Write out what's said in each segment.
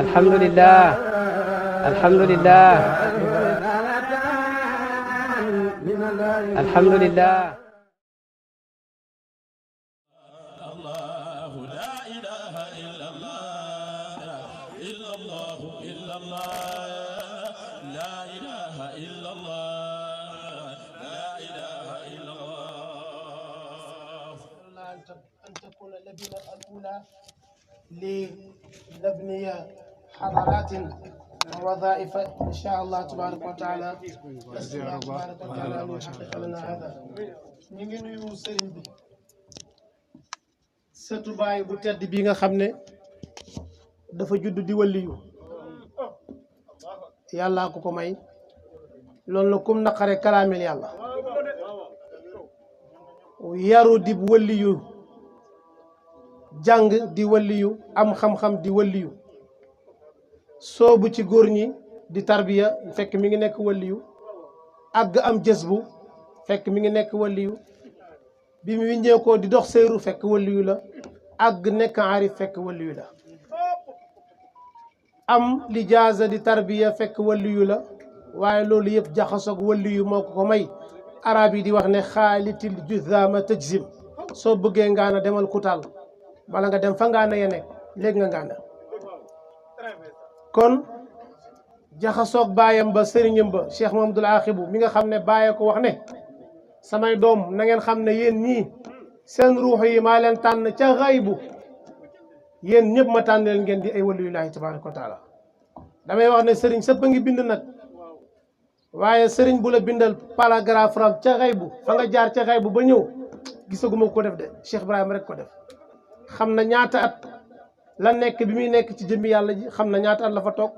alhamdulillah alhamdulillah alhamdulillah أن تكون اللبنة الأولى لنبني حضارات ووظائف إن شاء الله تبارك وتعالى. نسأل الله تبارك وتعالى أن يحقق لنا هذا. ñu ngi nuyu sëriñ bi sëtu baay bu tedd bi nga xam ne dafa judd di waliyu yàllaa ko ko may loolu la kum naqare kalaamel yàlla yaru di waliyu jàng di waliyu am xam-xam di waliyu soobu ci góor ñi di tarbiya fekk mi ngi nekk waliyu àgg am jës bu fekk mi ngi nekk waliyu bi mu wiññeekoo di dox seyru fekk waliyu la àgg nekk arif fekk waliyu la am lijaasa di tarbiya fekk waliyu la waaye loolu yëpp jaxasoog waliyu moo ko ko may arab yi di wax ne xaalitil juzaama tajzim soo bëggee ngaana demal kutaal bala nga dem fa ngaana ya nekk léegi nga ngaana kon jaxasoog baayam ba sëriñam ba Cheikh Mamadul Axibu mi nga xam ne bàyyee ko wax ne samay doom na ngeen xam ne yéen ñii seen ruux yi maa leen tànn ca xaybu yéen ñëpp ma tànn leen ngeen di ay waliyullaahi tabaaraka wa taala damay wax ne sëriñ sëpp a ngi bind nag waaye sëriñ bu la bindal paragraphe ram ca xaybu fa nga jaar ca xaybu ba ñëw gisaguma ko def de Cheikh Ibrahima rek ko def xam na ñaata at la nekk bi muy nekk ci jëmmi yàlla ji xam na ñaata at la fa toog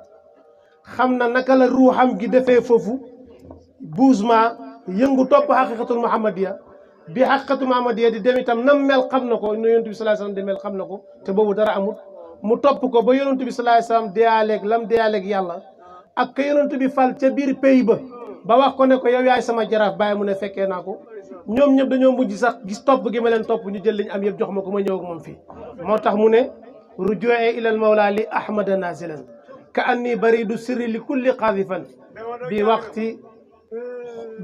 xam na naka la ruuxam gi defee foofu bougement yëngu topp xaqiqatul muhammadiya bi xaqiqatul muhammadiya di dem itam nam mel xam na ko nu yonent bi sallallahu alayhi wasallam di mel xam na ko te boobu dara amul mu topp ko ba yonent bi sallallahu alayhi wasallam deyaaleeg lam deyaaleeg yàlla ak ka yonent bi fal ca biir pays ba wax ko ne ko yow yaay sama jaraaf bàyyi mu ne fekkee naa ko ñoom ñëpp dañoo mujj sax gis topp gi ma leen topp ñu jël liñ am yëpp jox ma ko ma ñëw ak moom fii moo tax mu ne ruju'i ilal mawla li ahmada nazilan ka anni baridu sirri li kulli qadifan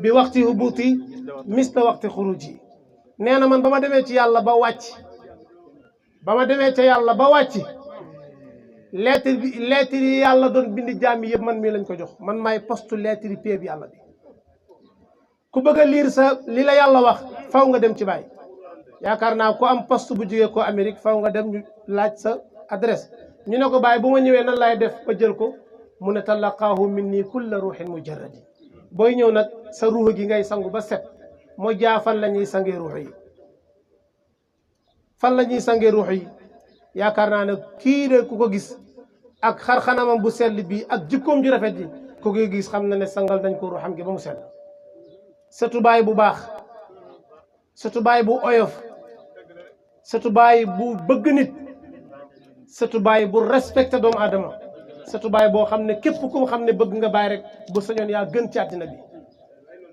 bi waxti hubuti misla waxti xuruji nee na man ba ma demee ci yàlla ba wàcc lettre yi yàlla doon bindi jaam yi yëpp man mii lañ ko jox man maay poste lettre yi péeb yàlla bi ku bëgg a liir sa li la yàlla wax faw nga dem ci baay yaakaar naa ku am poste bu jógee ko Amérique faw nga dem ñu laaj sa adresse ñu ne ko baay bu ma ñëwee nan laay def ba jël ko mu ne talaqaahu minni kulla ruuxin mujarradi booy ñëw nag sa ruux gi ngay sangu ba set moo jaa fan la ñuy sangee ruux yi fan la ñuy sangee ruux yi yaakaar naa ne kii de ku ko gis ak xar-xanamam bu sell bi ak jikkoom ju rafet ji ku koy gis xam na ne sangal nañ ko ruuxam gi ba mu sell sëtu baay bu baax sëtu baay bu oyof sëtu baay bu bëgg nit sëtu baay bu respecté doomu aadama sëtu baay boo xam ne képp ku xam ne bëgg nga baay rek bu sañoon yaa gën ci àddina bi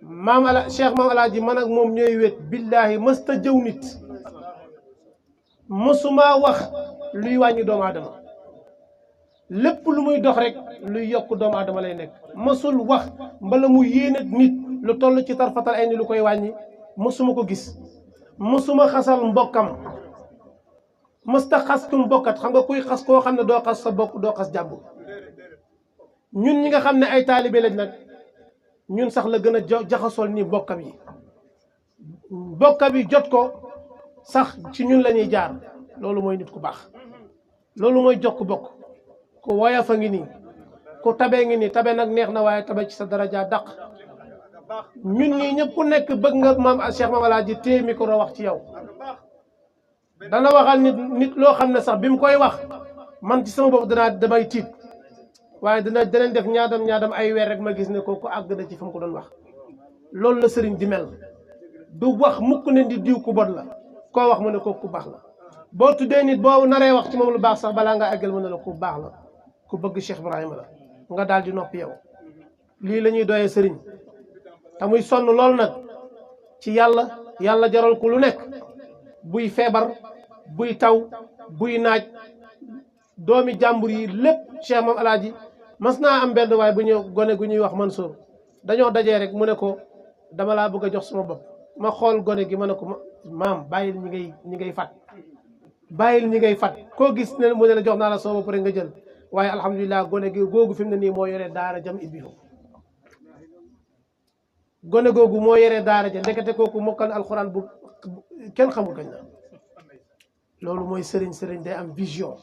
maam ala cheikh maam alaaji man ak moom ñooy wét billaahi mësta jëw nit mësuma wax luy wàññi doomu aadama lépp lu muy dox rek luy yokk doomu aadama lay nekk mësul wax mbala mu yéene nit lu toll ci tarfatal ay ni lu koy wàññi mësuma ko gis mësuma xasal mbokkam mësta xas ku mbokkat xam nga kuy xas koo xam ne doo xas sa bokk doo xas jàmbur ñun ñi nga xam ne ay taalibe lañ nag ñun sax la gën a jaxasool ni mbokkam yi jot ko sax ci ñun la ñuy jaar loolu mooy nit ku baax loolu mooy jokk bokk ku woyof a ngi nii ku tabee ngi nii tabe nag neex na waaye tabe ci sa daraja dàq ñun ñii ñëpp ku nekk bëgg nga maam Cheikh Maam Alaaji téye micro wax ci yow dana waxal nit loo xam ne sax bi mu koy wax man ci sama bopp damay tiit waaye danañ def ñaadam ay weer rek ma gis ne kooku àgg na ci fa mu ko doon wax loolu la sëriñ di mel du wax mukk ne di diw ku bon la koo wax mu ne kooku ku baax la boo tuddee nit boo naree wax ci moom lu baax sax balaa nga àggal mu ne la ku baax la ku bëgg Cheikh Ibrahima la nga daal di noppi yow lii la ñuy doyee sëriñ te muy sonn lool nag ci yàlla jaral ko lu nekk buy feebar buy taw buy naaj doomi jàmbur yi lépp Cheikh Maam Alaaji mas naa am benn waay bu ñëw gone gu ñuy wax Mansour dañoo dajee rek mu ne ko dama laa bëgg a jox sama bopp ma xool gone gi ma ne ko maam bàyyil ñi ngay fat bàyyil ñi ngay fat koo gis ne mu ne la jox naa la sama bopp rek nga jël waaye alhamdulilah gone gi googu fi mu ne nii moo yore daara jam ibbi gone googu moo yore daara ja ndekete kooku mokkal alxuraan bu kenn xamul kañ la loolu mooy sëriñ day am vision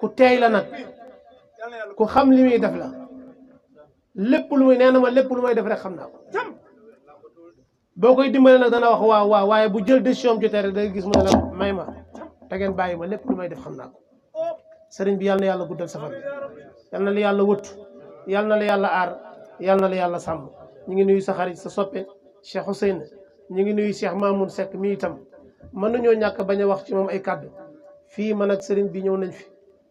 ku teey la nag ku xam li muy def la lépp lu muy nee na ma lépp lu may def rek xam naa ko boo koy dimbale nag dana wax waaw waaye bu jël décision jotee rek da gis mu ne la may ma te ngeen bàyyi ma lépp lu may def xam naa ko sëriñ bi yal na yàlla guddal safar bi yal na la yàlla wëttu yal na la yàlla aar yal na la yàlla sàmm ñu ngi nuyu sa xarit sa soppe Cheikh Ousseyne ñu ngi nuyu Cheikh Mamoun Seck mi itam mën nañoo ñàkk bañ a wax ci moom ay kàddu fii man ak sëriñ bi ñëw nañ fi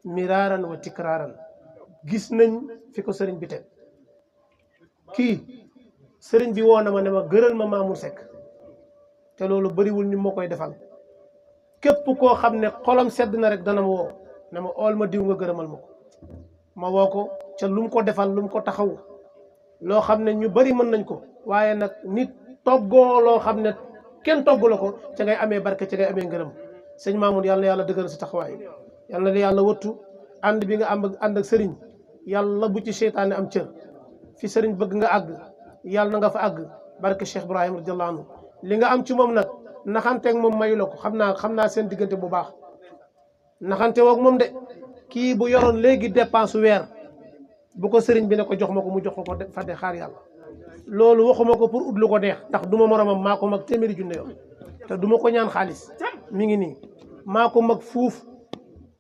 miraaran wa tikraaran gis nañ fi ko sëriñ bi teg kii sëriñ bi woo na ma ne ma gëral ma Mamoun Seck te loolu bëriwul ni moo koy defal képp koo xam ne xolam sedd na rek dana ma woo ne ma ool ma diw nga gërëmal ma ko ma woo ko ca lu mu ko defal lu mu ko taxaw loo xam ne ñu bari mën nañ ko waaye nag nit toggoo loo xam ne kenn togg la ko ca ngay amee barke ca ngay amee ngërëm sëñ Mamoun yàlla na yàlla dëgëral sa taxawaay yàlla na yàlla wëttu ànd bi nga ànd ak sëriñ yàlla bu ci seytaane am cër fi sëriñ bëgg nga àgg yàlla na nga fa àgg barke Cheikh Ibrahima radiyallahu anhu li nga am ci moom nag naxanteeg moom mayu la ko xam naa seen diggante bu baax naxante woog moom de kii bu yoroon léegi dépense weer bu ko sëriñ bi ne ko jox ma ko mu jox ko fa de xaar yàlla loolu waxuma ko pour ut lu ko neex ndax du ma moromam maa ko mag téeméeri junne yoon te du ma ko ñaan xaalis mi ngi nii maa ko mag fuuf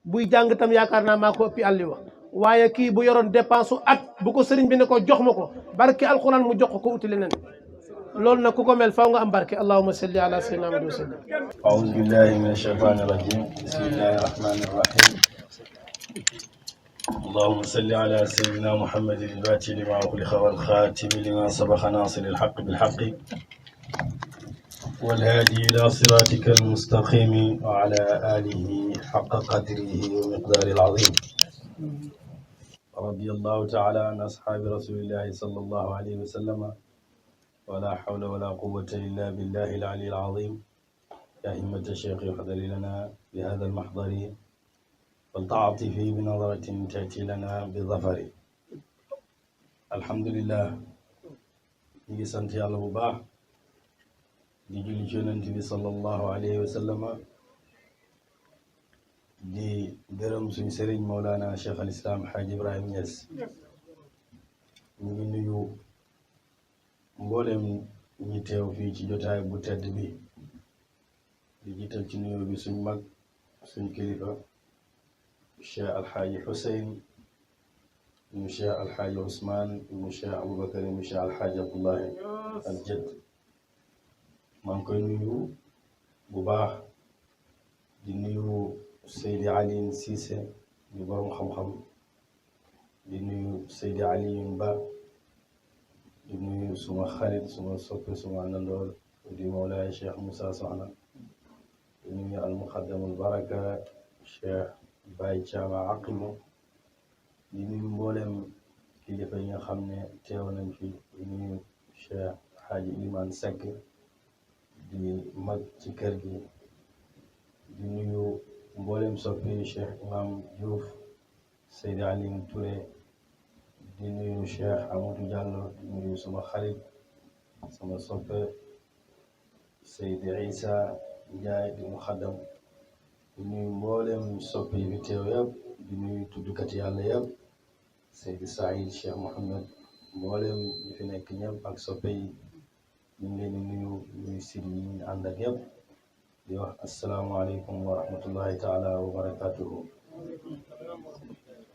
buy jàng tam yaakaar naa maa ko ëppi àlli wa waaye kii bu yoroon dépense su at bu ko sëriñ bi ne ko jox ma ko barke alquran mu jox ko uti leneen loolu nag ku ko mel faaw nga am barke allahumma salli ala sayyidina Muhammad wa sallam a'udhu billahi minash shaitanir rajim bismillahir rahmanir rahim اللهم صل على سيدنا محمد الفاتح لما أغلق والخاتم لما سبق ناصر الحق بالحق والهادي إلى صراطك المستقيم وعلى آله حق قدره ومقداره العظيم رضي الله تعالى عن أصحاب رسول الله صلى الله عليه وسلم ولا حول ولا قوة إلا بالله العلي العظيم يا همة الشيخ احضر لنا بهذا المحضر والتعاطفي بنظرة تأتي لنا بظفر الحمد لله نيجي سنت يالله bu baax di julli ci Yonent bi sallallahu alayhi wa sallam di gërëm suñu sëriñ Mawlana Cheikh al Islam Hadj Ibrahim Niass ñu ngi nuyu mboolem ñi teew fii ci jotaay bu tedd bi di jiital ci nuyu bi suñ mag suñ kilifa Cheikh Alxaaji Xuseyn mu Cheikh Alxaaji Ousmane mu Cheikh Aboubacar mu Cheikh Alxaaji Abdullahi al Jadd maa ngi koy nuyu bu baax di nuyu Seydi Aliin Cissé di borom xam-xam di nuyu Seydi Aliin Ba di nuyu suma xarit suma soppe suma àndandoor di Mawlaay Cheikh Moussa Soxna di nuyu almuqaddamul baraka Cheikh Baye Thiama Aqimu di nuyu mboolem kilifa yi nga xam ne teew nañ fi di nuyu Cheikh Hadji Iliman Seck di mag ci kër gi di nuyu mboolem soppi Cheikh Imam Diouf Seydi Aline Touré di nuyu Cheikh Amadou Diallo di nuyu sama xarit sama soppe Seydi Issa Ndiaye di muxaddam di nuyu mboolem soppi yi fi teew yëpp di nuyu tuddkat yàlla yëpp Seydi Saïd Cheikh Mohammed mboolem ñi fi nekk ñëpp ak soppe yi ñu ngi leen di nuyu sidi yi ñu ànd ak yëpp di wax asalaamaaleykum wa rahmatullahi taala wa barakatuhu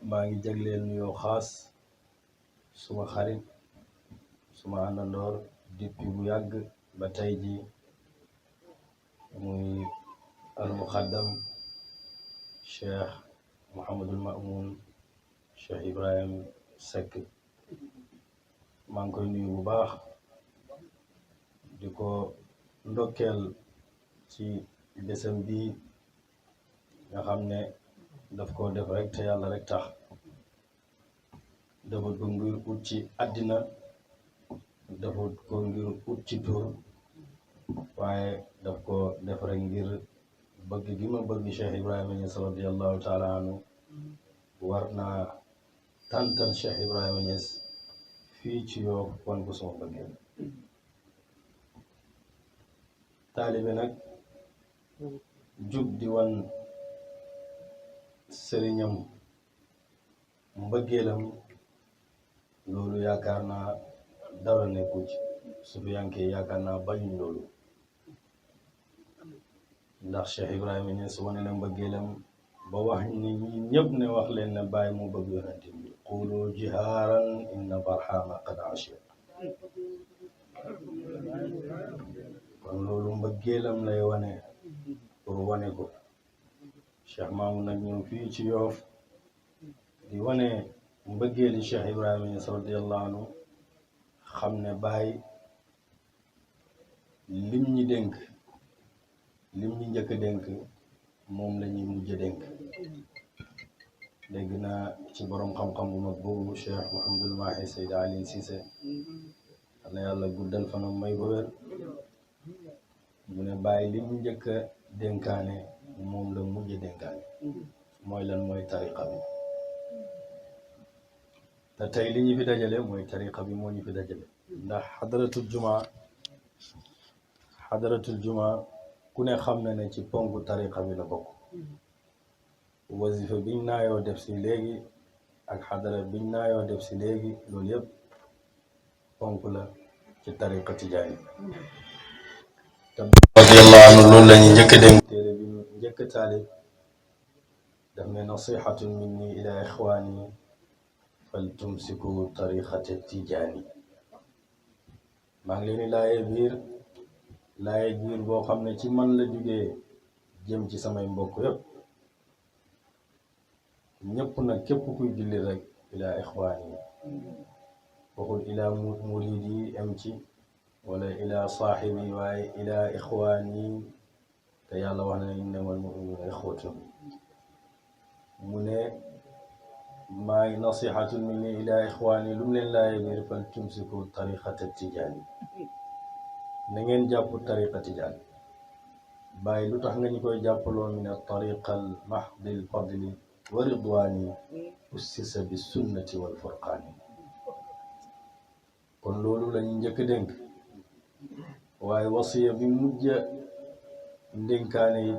maa ngi jagleel nuyoo xaas suma xarit suma àndandoor depuis bu yàgg ba tey ji muy almuqaddam Cheikh Mouhamadul Mamoun Cheikh Ibrahim Seck maa ngi koy nuyu bu baax di ko ndokkeel ci bésam bi nga xam ne daf koo def rek te yàlla rek tax defut ko ngir ut ci àddina defut ko ngir ut ci tur waaye daf ko def rek ngir bëgg gi ma bëgg Cheikh Ibrahima Niass radiyallahu taala anhu war naa tàntal Cheikh Ibrahima Niass fii ci Yoff wan ko sama bëggeel taalibe nag jug di wan sëriñam mbëggeelam loolu yaakaar naa dara nekku ci sufiyanke yaakaar naa bañuñ loolu ndax Cheikh Ibrahima Niass wane na mbëggeelam ba wax ni ñi ñëpp ne wax leen ne bàyyi mu bëgg yonent bi qulu jihaaran inna barhama qad ashir kon loolu mbëggeelam lay wane pour wane ko Cheikh Mamoun nag ñëw fii ci Yoff di wane mbëggeeli Cheikh Ibrahima Niass radiyallahu anhu xam ne bàyyi lim ñi dénk lim ñi njëkk a dénk moom la ñuy mujj a dénk dégg naa ci borom xam-xam bu mag boobu Cheikh Mouhamadul Mahi Seydi Alioune Cissé xam ne yàlla guddal fanam may ko wér mu ne bàyyi lim njëkk a dénkaane moom la mujj a dénkaane mooy lan mooy tariqa bi te tey li ñu fi dajale mooy tariqa bi moo ñu fi dajale ndax xadaratul juma ku ne xam na ne ci ponk tariqa bi la bokk wasifa biñ naayoo def si léegi ak xadara biñ naayoo def si léegi loolu yëpp ponk la ci tariqa tijaani te radiyallahu anhu loolu la ñu njëkk dénk téere bi ñu njëkk taalib daf ne nasihatun minni ila ixwaani fal tumsiku tariqata tijaani maa ngi leen di laaye biir boo xam ne ci man la jugee jëm ci samay mbokk yëpp ñëpp nag képp kuy julli rek ila ixwaani waxul ila muridi am ci wala ila saaxibi waaye ila ixwaani te yàlla wax na innamal mu'minuuna ixwatun mu ne maay nasihatun minni ila ixwaani lu mu leen laaye biir fal tumsiku tariqata tijaani na ngeen jàpp tariqa tijaani bàyyi lu tax nga ñu koy jàppaloo min at-tariqa al-mahdi al-fadli wa ridwaani ussisa bi sunnati wal furqaani kon loolu lañu njëkk dénk waaye wasiya bi mujj ndénkaane yi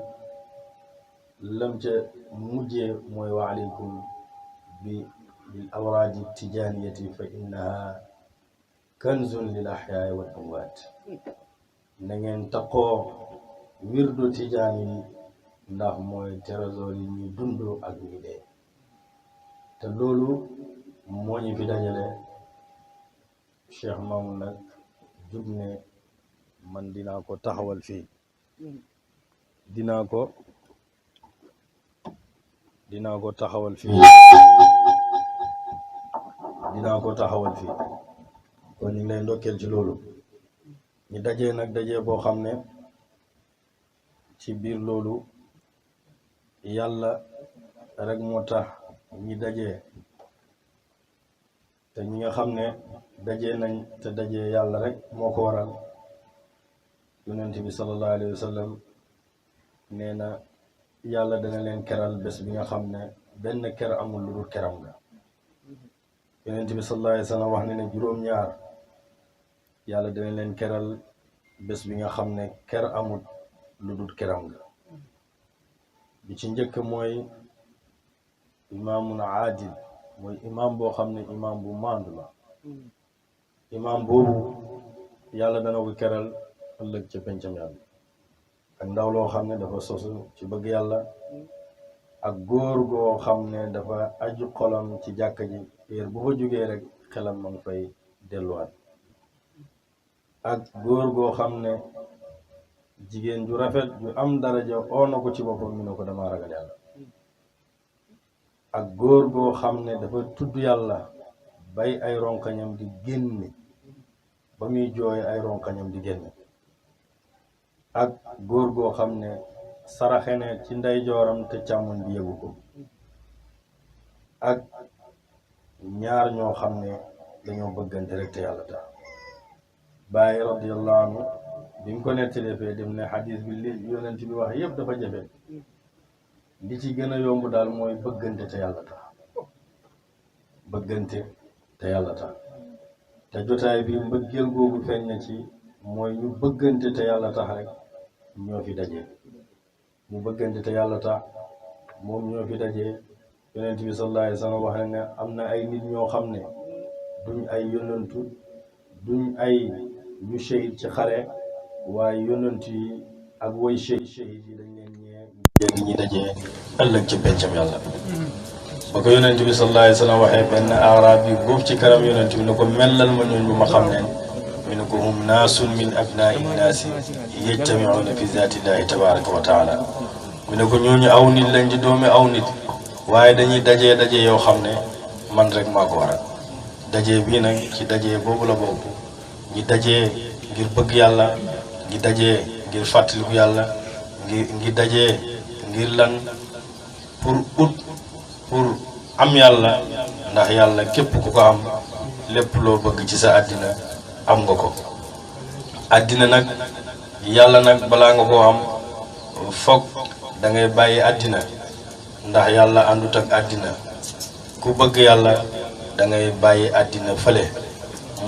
lam ca mujjee mooy wa aleykum bil awraadi tijaaniyati fa innaha kanzun lil ahyaai wal amwaat na ngeen taqoo wirdu tijaan yi ndax mooy trésor yi ñuy dund ak ñi dee te loolu moo ñu fi dajale Cheikh Mamoun nag jug ne man dinaa ko taxawal fii dinaa ko taxawal fii kon ñu ngi lay ndokkeel ci loolu ñu dajee nag dajee boo xam ne ci biir loolu yàlla rek moo tax ñi dajee te ñi nga xam ne dajee nañ te dajee yàlla rek moo ko waral yonent bi sallallahu alayhi wa sallam nee na yàlla dana leen keral bés bi nga xam ne benn ker amul lu dul keram nga yonent bi sallallahu alayhi wa sallam wax ne ne juróom-ñaar yàlla dana leen keral bés bi nga xam ne ker amul lu dul keram nga bi ci njëkk mooy imaamun aadil mooy imaam boo xam ne imaam bu maandu la imaam boobu yàlla dana ko keral ëllëg ca pencam yàlla ak ndaw loo xam ne dafa sosu ci bëgg yàlla ak góor goo xam ne dafa aju xolam ci jàkka ji heure bu fa jógee rek xelam ma ngi fay delluwaat ak góor goo xam ne jigéen ju rafet ju am daraja oo na ko ci boppam mi ne ko dama ragal yàlla ak góor goo xam ne dafa tudd yàlla bay ay ronkañam di génne ba muy jooy ay ronkañam di génne ak góor goo xam ne saraxe ne ci ndeyjooram te càmmoñ bi yëgu ko ak ñaar ñoo xam ne dañoo bëggante rek te yàlla tax Baay radiyallahu anhu bi mu ko nettalee fee dem ne xadis bi li yonent bi wax yëpp dafa jafe li ci gën a yomb daal mooy bëggante te yàlla tax bëggante te yàlla tax te jotaay bi mbëggeel googu feeñ na ci mooy ñu bëggante te yàlla tax rek ñoo fi daje ñu bëggante te yàlla tax moom ñoo fi daje yonent bi sallallahu alayhi wa sallam wax ne am na ay nit ñoo xam ne duñ ay yonantu duñ ay ñu shahid ci xare waaye yonent yi ak way shahid yi dañ leen ñee ñi dajee ëllëg ci pencam yàlla ba ko yonent bi sallallahu alayhi wa sallam waxee benn arab yi góof ci kanam yonent bi ne ko mellal ma ñooñ bu ma xam leen mu ne ko hum naasun min abnaa'i naasi yajtamiuuna fi zaatillahi tabaraka wa taala mu ne ko ñooñu aw nit lañ di doomi aw nit waaye dañuy daje yoo xam ne man rek maa ko waral daje bii nag ci daje boobu la bokk ñi daje ngir bëgg yàlla ñi daje ngir fàttaliku yàlla ngi daje ngir lan pour am yàlla ndax yàlla képp ku ko am lépp loo bëgg ci sa àddina am nga ko àddina nag yàlla nag balaa nga koo am foog da ngay bàyyi àddina ndax yàlla àndut ak àddina ku bëgg yàlla da ngay bàyyi àddina fële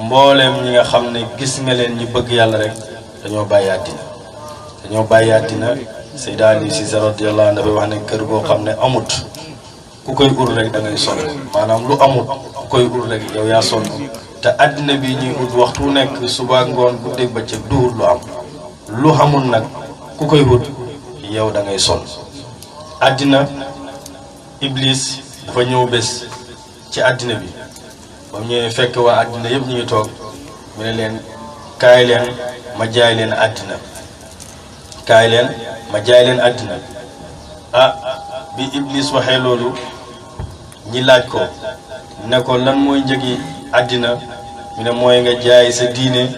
mbooleem ñi nga xam ne gis nga leen ñi bëgg yàlla rek dañoo bàyyi àddina Seydi Ali Cissé radiyallahu anhu dafay wax ne kër goo xam ne amut ku koy ur rek da ngay sonn maanaam lu amut ku koy ur rek yow yaa sonn te àddina bi ñuy ut waxtu nekk suba ngoon guddeeg bëccëg duhut lu am lu xamul nag ku koy ut yow da ngay sonn àddina Iblis dafa ñëw bés ci àddina bi ba mu ñëwee fekk waa àddina yëpp ñu ngi toog mu ne leen kaay leen ma jaay leen àddina bi Iblis waxee loolu ñi laaj ko ne ko lan mooy njëgi àddina mu ne mooy nga jaay sa diine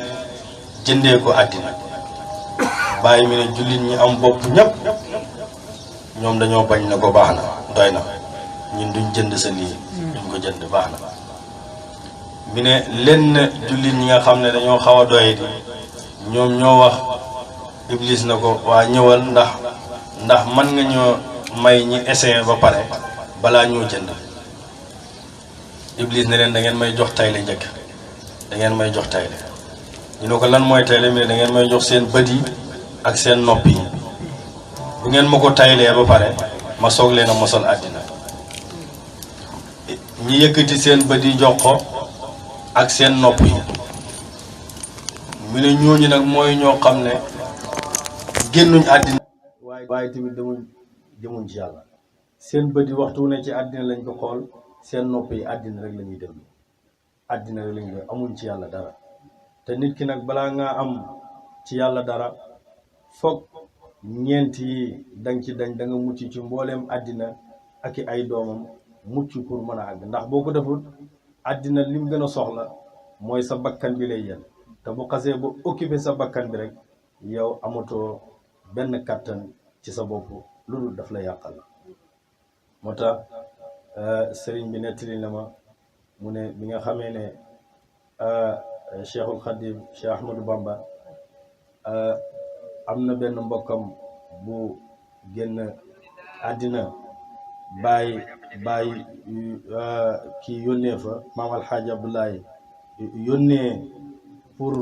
jëndee ko àddina bàyyi mi ne jullit ñi am bopp ñëpp ñoom dañoo bañ na ko baax na doy na ñun duñ jënd sa lii duñ ko jënd baax na mi ne lenn jullit ñi nga xam ne dañoo xaw a doy di ñoom ñoo wax Iblis na ko waa ñëwal ndax mën nga ñoo may ñi essayé ba pare balaa ñoo jënd Iblis ne leen da ngeen may jox tayle njëkk da ngeen may jox tayle ñu ne ko lan mooy tayle mi ne da ngeen may jox seen bët yi ak seen nopp yi bu ngeen ma ko taylee ba pare ma soog leen a mosal àddina ñi yëkkati seen bët yi jox ko ak seen nopp yi mu ne ñooñu nag mooy ñoo xam ne génnuñ àddina waaye tamit demuñ ci yàlla seen bët yi waxtu ne ci àddina lañ ko xool seen nopp yi àddina rek la ñuy déglu àddina rek la ñuy déglu amuñ ci yàlla dara te nit ki nag balaa ngaa am ci yàlla dara foog ñeent yi danga ci dañ da nga mucc ci mbooleem àddina ak i ay doomam mucc pour mën a àgg ndax boo ko deful àddina lim gën a soxla mooy sa bakkan bi lay yen te bu xasee ba occupé sa bakkan bi rek yow amatoo benn kàttan ci sa bopp lu dul daf la yàqal moo tax sëriñ bi nettali na ma mu ne bi nga xamee ne Cheikhul Khadim Cheikh Ahmadou Bamba am na benn mbokkam bu génn àddina bàyyi kii yónnee fa maam Alxaaji Abdoulaye yónnee pour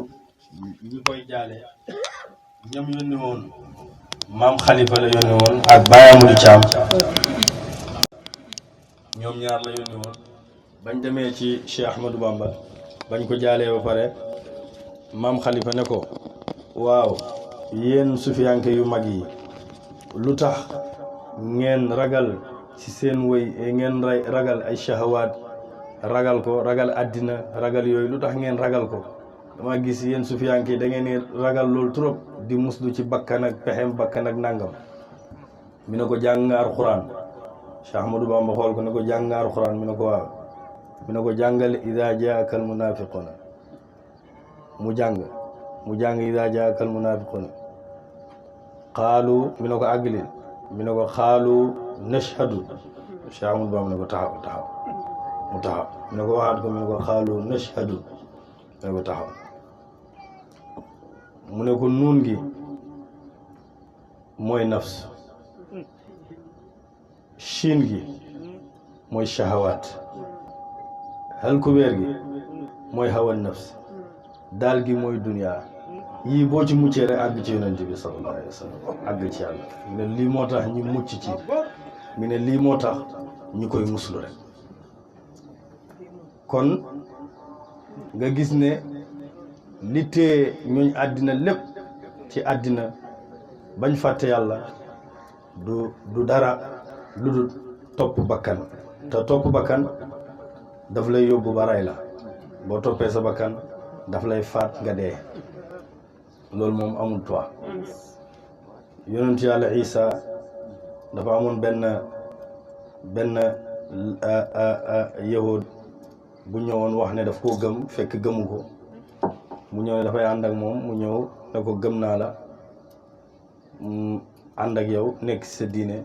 ñi koy jaale ñam yónni woon maam Khalifa la yónni woon ak Baye Amadou Thiam ñoom ñaar la yónni woon bañ demee ci Cheikh Ahmadou Bamba bañ ko jaalee ba pare maam Khalifa ne ko waaw yéen sufiyanke yu mag yi lu tax ngeen ragal ci seen woy ngeen ragal ay shahawaat ragal àddina ragal yooyu lu tax ngeen ragal ko dama gis yéen sufiyanke da ngeen ragal loolu trop di muslu ci bakkan ak pexem bakkan ak nangam mi ne ko jàng nga alxuraan Cheikh Ahmadou Bamba xool ko ne ko jàng nga alxuraan mi ne ko waaw mi ne ko jàngal idaa jaaka al munafiquna mu jàng idaa jaaka al munafiquna xaalu mi ne ko àggali mi ne ko xaalu nashhadu Cheikh Ahmadou Bamba mi ne ko taxaw mu taxaw mi ne ko waxaat ko mi ne ko xaalu nashhadu mi ne ko taxaw mu ne ko nuun gi mooy nafs shiin gi mooy shahawaat hal kubéer gi mooy hawa nafs daal gi mooy duniyaa yii boo ci muccee rek àgg ci yonent bi sallallahu alayhi wa sallam àgg ci yàlla mi ne lii moo tax ñu mucc ci mi ne lii moo tax ñu koy muslu rek kon nga gis ne li tee ñooñ àddina lépp ci àddina bañ fàtte yàlla du dara lu dul topp bakkan te topp bakkan daf lay yóbbu ba rey la boo toppee sa bakkan daf lay faat nga dee loolu moom amul toi yonentu yàlla Isa dafa amoon benn yahud bu ñëwoon wax ne daf koo gëm fekk gëmu ko mu ñëw ne dafay ànd ak moom mu ñëw ne ko gëm naa la ànd ak yow nekk ci sa diine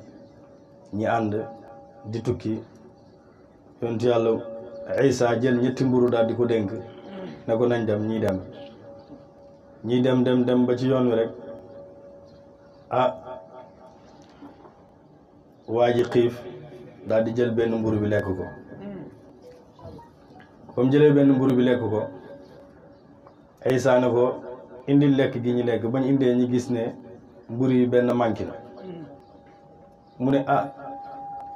ñi ànd di tukki yonentu yàlla Isa jël ñetti mburu daal di ko dénk ne ko nañ dem ñii dem ba ci yoon wi rek waa ji xiif daal di jël benn mburu bi lekk ko ba mu jëlee benn mburu bi lekk ko Isa ne ko indil lekk gi ñu lekk bañ indee ñi gis ne mburu yi benn manqué na mu ne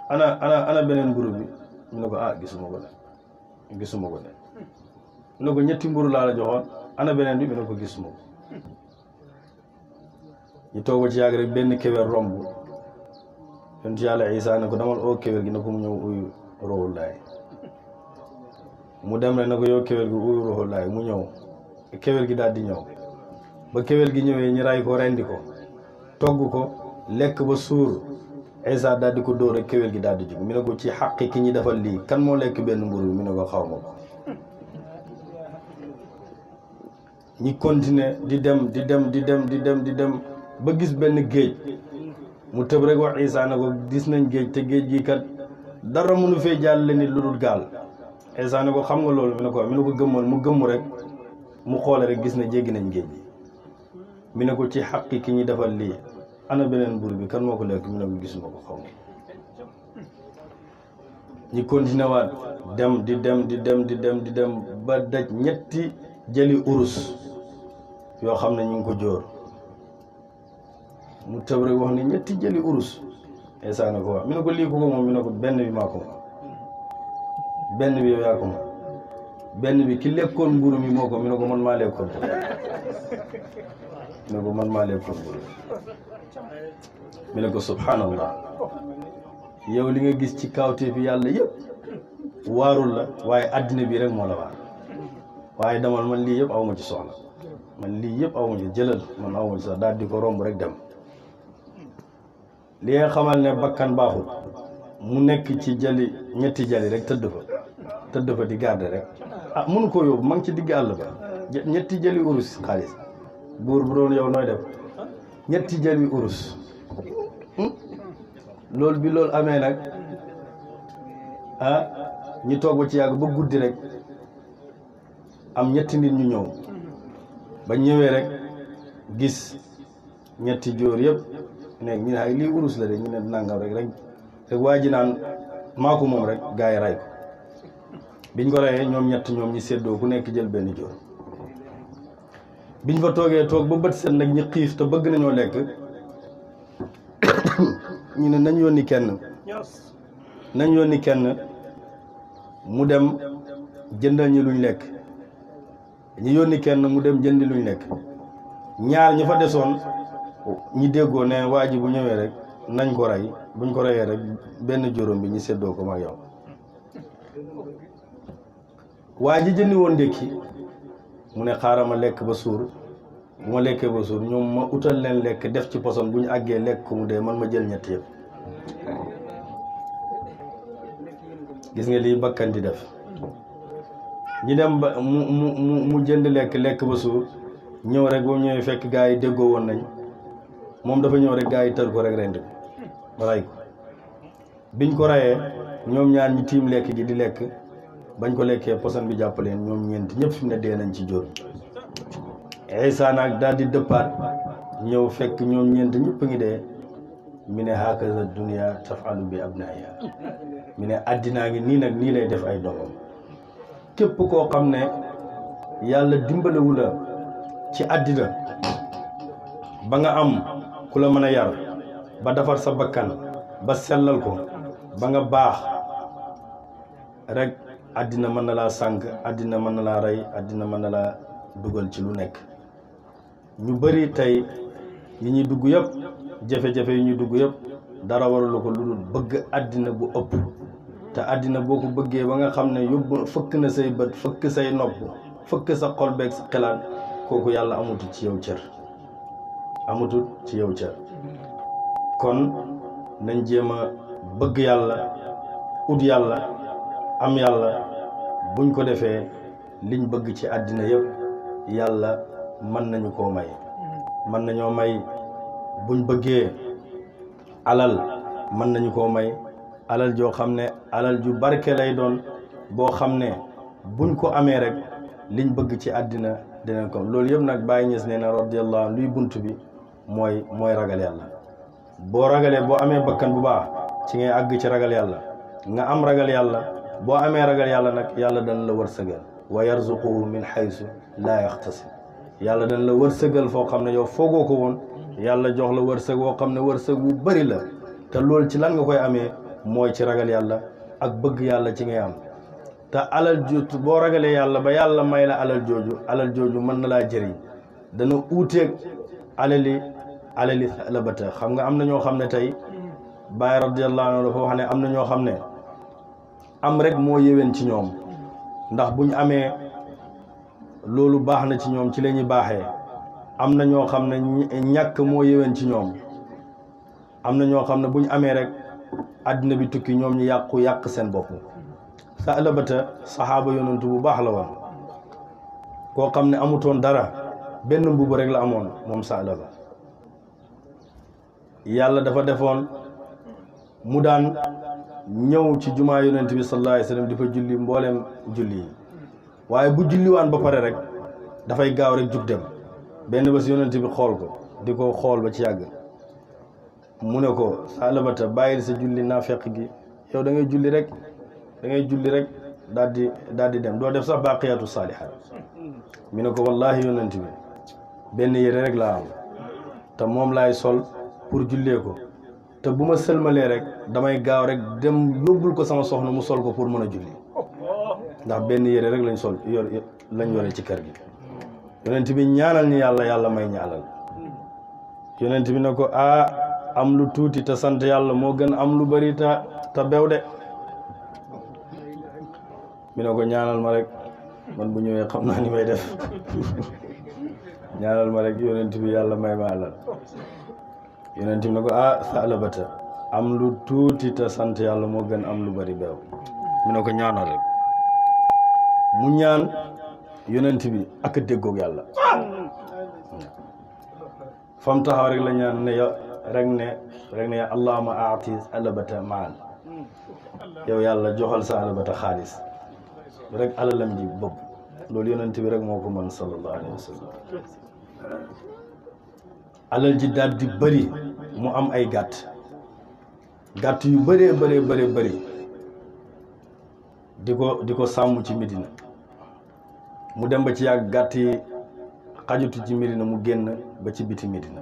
ana beneen mburu bi mu ne ko gisuma ko de mu ne ko ñetti mburu laa la joxoon ana beneen bi mu ne ko gisuma ko ñu toog ba ci yàgg rek benn kéwél romb yonent yàlla Isa ne ko damal oo kéwél gi ne ko mu ñëw uyu Ruuhu Laay mu dem rek ne ko yow kéwél gi uyu Ruuhu Laay mu ñëw kéwél gi daal di ñëw ba kéwél gi ñëwee ñu ray ko rendi ko togg ko lekk ba suur Isa daal di ko dóor rek kéwél gi daal di jóg mi ne ko ci xàq ki ñi defal lii kan moo lekk benn mburu bi mi ne ko xaw ma ko ñi continuer di dem ba gis benn géej mu tëb rek wax Isa ne ko gis nañ géej te géej gi kat dara mënu fee jàll nit lu dul gaal Isa ne ko xam nga loolu mi ne ko gëmmal mu gëmmu rek mu xoole rek gis na jéggi nañ géej gi mi ne ko ci xaqi ki ñi defal lii ana beneen buur bi kan moo ko lekk mi ne ko gisuma ko xaw ma ñi continué waat di dem ba daj ñetti jëli urus yoo xam ne ñu ngi ko jóor mu tëb rek wax ni ñetti jëli urus Isa na ko wax mi ne ko lii ko moom mi ne ko benn bi maa ko moom benn bi yow yaa ko moom benn bi ki lekkoon mburu mi moo ko mi ne ko man maa lekkoon mburu mi ne ko subhanallah yow li nga gis ci kawte fi yàlla yëpp waarul la waaye addina bi rek moo la waar waaye demal man lii yëpp aw ma ci soxla man lii yëpp aw ma ci jëlal man aw ma ci sax daal di ko romb rek dem li nga xamal ne bakkan baaxul mu nekk ci ñetti jali rek tëdd fa di garder rek mënu ko yóbbu ma ngi ci digg àll ba ñetti jali urus xaalis buur bu doon yow nooy def ñetti jali urus loolu bi loolu amee nag ñi toog ba ci yàgg ba guddi rek am ñetti nit ñu ñëw ba ñëwee rek gis ñetti jóor yëpp ne ñu ne ay lii urus la de ñu ne nangam rek waa ji naan maa ko moom rek gaa yi ray ko biñ ko rayee ñoom ñi séddoo ku nekk jël benn jóor biñ fa toog ba bët set nag ñi xiif te bëgg nañoo lekk ñu ne nañ yónni kenn mu dem jëndal ñi luñ lekk ñu yónni kenn mu dem jëndi luñ lekk ñaar ñi fa desoon ñi déggoo ne waa ji bu ñëwee rek nañ ko rey buñ ko reyee rek benn juróom bi ñu séddoo ko mag yow waa ji jëndi woon ndékki mu ne xaaral ma lekk ba suur bu ma lekkee ba suur ñoom ma utal leen lekk def ci poson bu ñu àggee lekk ko mu dee man ma jël ñett yëpp gis nga lii bakkan di def ñi dem ba mu jënd lekk ba suur ñëw rek boo ñëwee fekk gaa yi déggoo woon nañ moom dafa ñëw rek gaa yi tër ko rek rendi ko ray ko biñ ko rayee ñoom ñaar ñi tiim lekk gi di lekk bañ ko lekkee poson bi jàpp leen ñoom ñeent ñëpp fi mu ne dee nañ ci jóor Isa nag daal di dëppaat ñëw fekk ñoom ñeent ñëpp ngi dee mi ne hakaza dunya tafalu bi abnaiha mi ne addinaa ngi nii nag nii lay def ay doomam képp koo xam ne yàlla dimbalewu la ci àddina ba nga am ku la mën a yar ba defar sa bakkan ba sellal ko ba nga baax rek àddina mën na laa sànk àddina mën na laa rey àddina mën na laa dugal ci lu nekk ñu bari tey yi ñuy dugg yëpp jafe-jafe yi ñuy dugg yëpp dara waralu ko lu dul bëgg àddina bu ëpp te àddina boo ko bëggee ba nga xam ne yóbbu fëkk na say bët fëkk say nopp fëkk sa xol beeg sa xelaat kooku yàlla amatul ci yow cër amatul ci yow cër kon nañ jéem a bëgg yàlla ut yàlla am yàlla buñ ko defee liñ bëgg ci àddina yëpp yàlla mën nañu koo may mën nañoo may buñ bëggee alal mën nañu koo may alal joo xam ne alal ju barke lay doon boo xam ne buñ ko amee rek liñ bëgg ci àddina dinañ ko loolu yëpp nag Baye Niass nee na radiyallahu anhu luy bunt bi mooy ragal yàlla boo ragalee boo amee bakkan bu baax ci ngay àgg ci ragal yàlla nga am ragal yàlla boo amee ragal yàlla nag yàlla dana la wërsëgal wa yarzuquhu min haysu laa yaxtasib yàlla dana la wërsëgal foo xam ne yow foogoo ko woon yàlla jox la wërsëg woo xam ne wërsëg wu bari la te loolu ci lan nga koy amee mooy ci ragal yàlla ak bëgg yàlla ci ngay am te alal ju boo ragalee yàlla ba yàlla may la alal jooju mën na laa jëriñ dana uuteeg alali labata xam nga am na ñoo xam ne tey Baye radiyallahu anhu dafa wax ne am na ñoo xam ne am rek moo yéwén ci ñoom ndax buñ amee loolu baax na ci ñoom ci la ñuy baaxee am na ñoo xam ne ñàkk moo yéwén ci ñoom am na ñoo xam ne buñ amee rek àddina bi tukki ñoom ñu yàq seen bopp sa alabata saxaaba yonantu bu baax la woon koo xam ne amutoon dara benn mbubb rek la amoon moom sa alaba yàlla dafa defoon mu daan ñëw ci jumaa yonent bi sallallahu alayhi wasallam di fa julli mbooleem julli yi waaye bu julliwaan ba pare rek dafay gaaw rek jug dem benn bés yonent bi xool ko di ko xool ba ci yàgg mu ne ko sa alabata bàyyil sa julli naafeq gi yow da ngay julli rek daal di dem doo def sax baqiyatu saalihaat mi ne ko wallahi yonent bi benn yére rek laa am te moom laay sol pour jullee ko te bu ma sëlmalee rek damay gaaw rek dem yóbbul ko sama soxna mu sol ko pour mën a julli ndax benn yére rek lañ yore ci kër gi yonent bi ñaanal ñi yàlla may ñaanal yonent bi ne ko am lu tuuti te sant yàlla moo gën am lu bari te bew de mi ne ko ñaanal ma rek man bu ñëwee xam naa ni may def ñaanal ma rek yonent bi yàlla may ma alal yonent bi ne ko sa alabata am lu tuuti te sant yàlla moo gën am lu bari beew mi ne ko ñaanal rek mu ñaan yonent bi ak déggoog yàlla fam taxaw rek la ñaan ne rek ne allahumma aati alabata maal yow yàlla joxal sa alabata xaalis rek alalam ji bopp loolu yonent bi rek moo ko mën sallallahu alayhi wa sallam alal ji daal di bëri mu am ay gàtt yu bëree bëri di ko sàmm ci Medina mu dem ba ci yàgg gàtt yi xajutu ci Medina mu génn ba ci biti Medina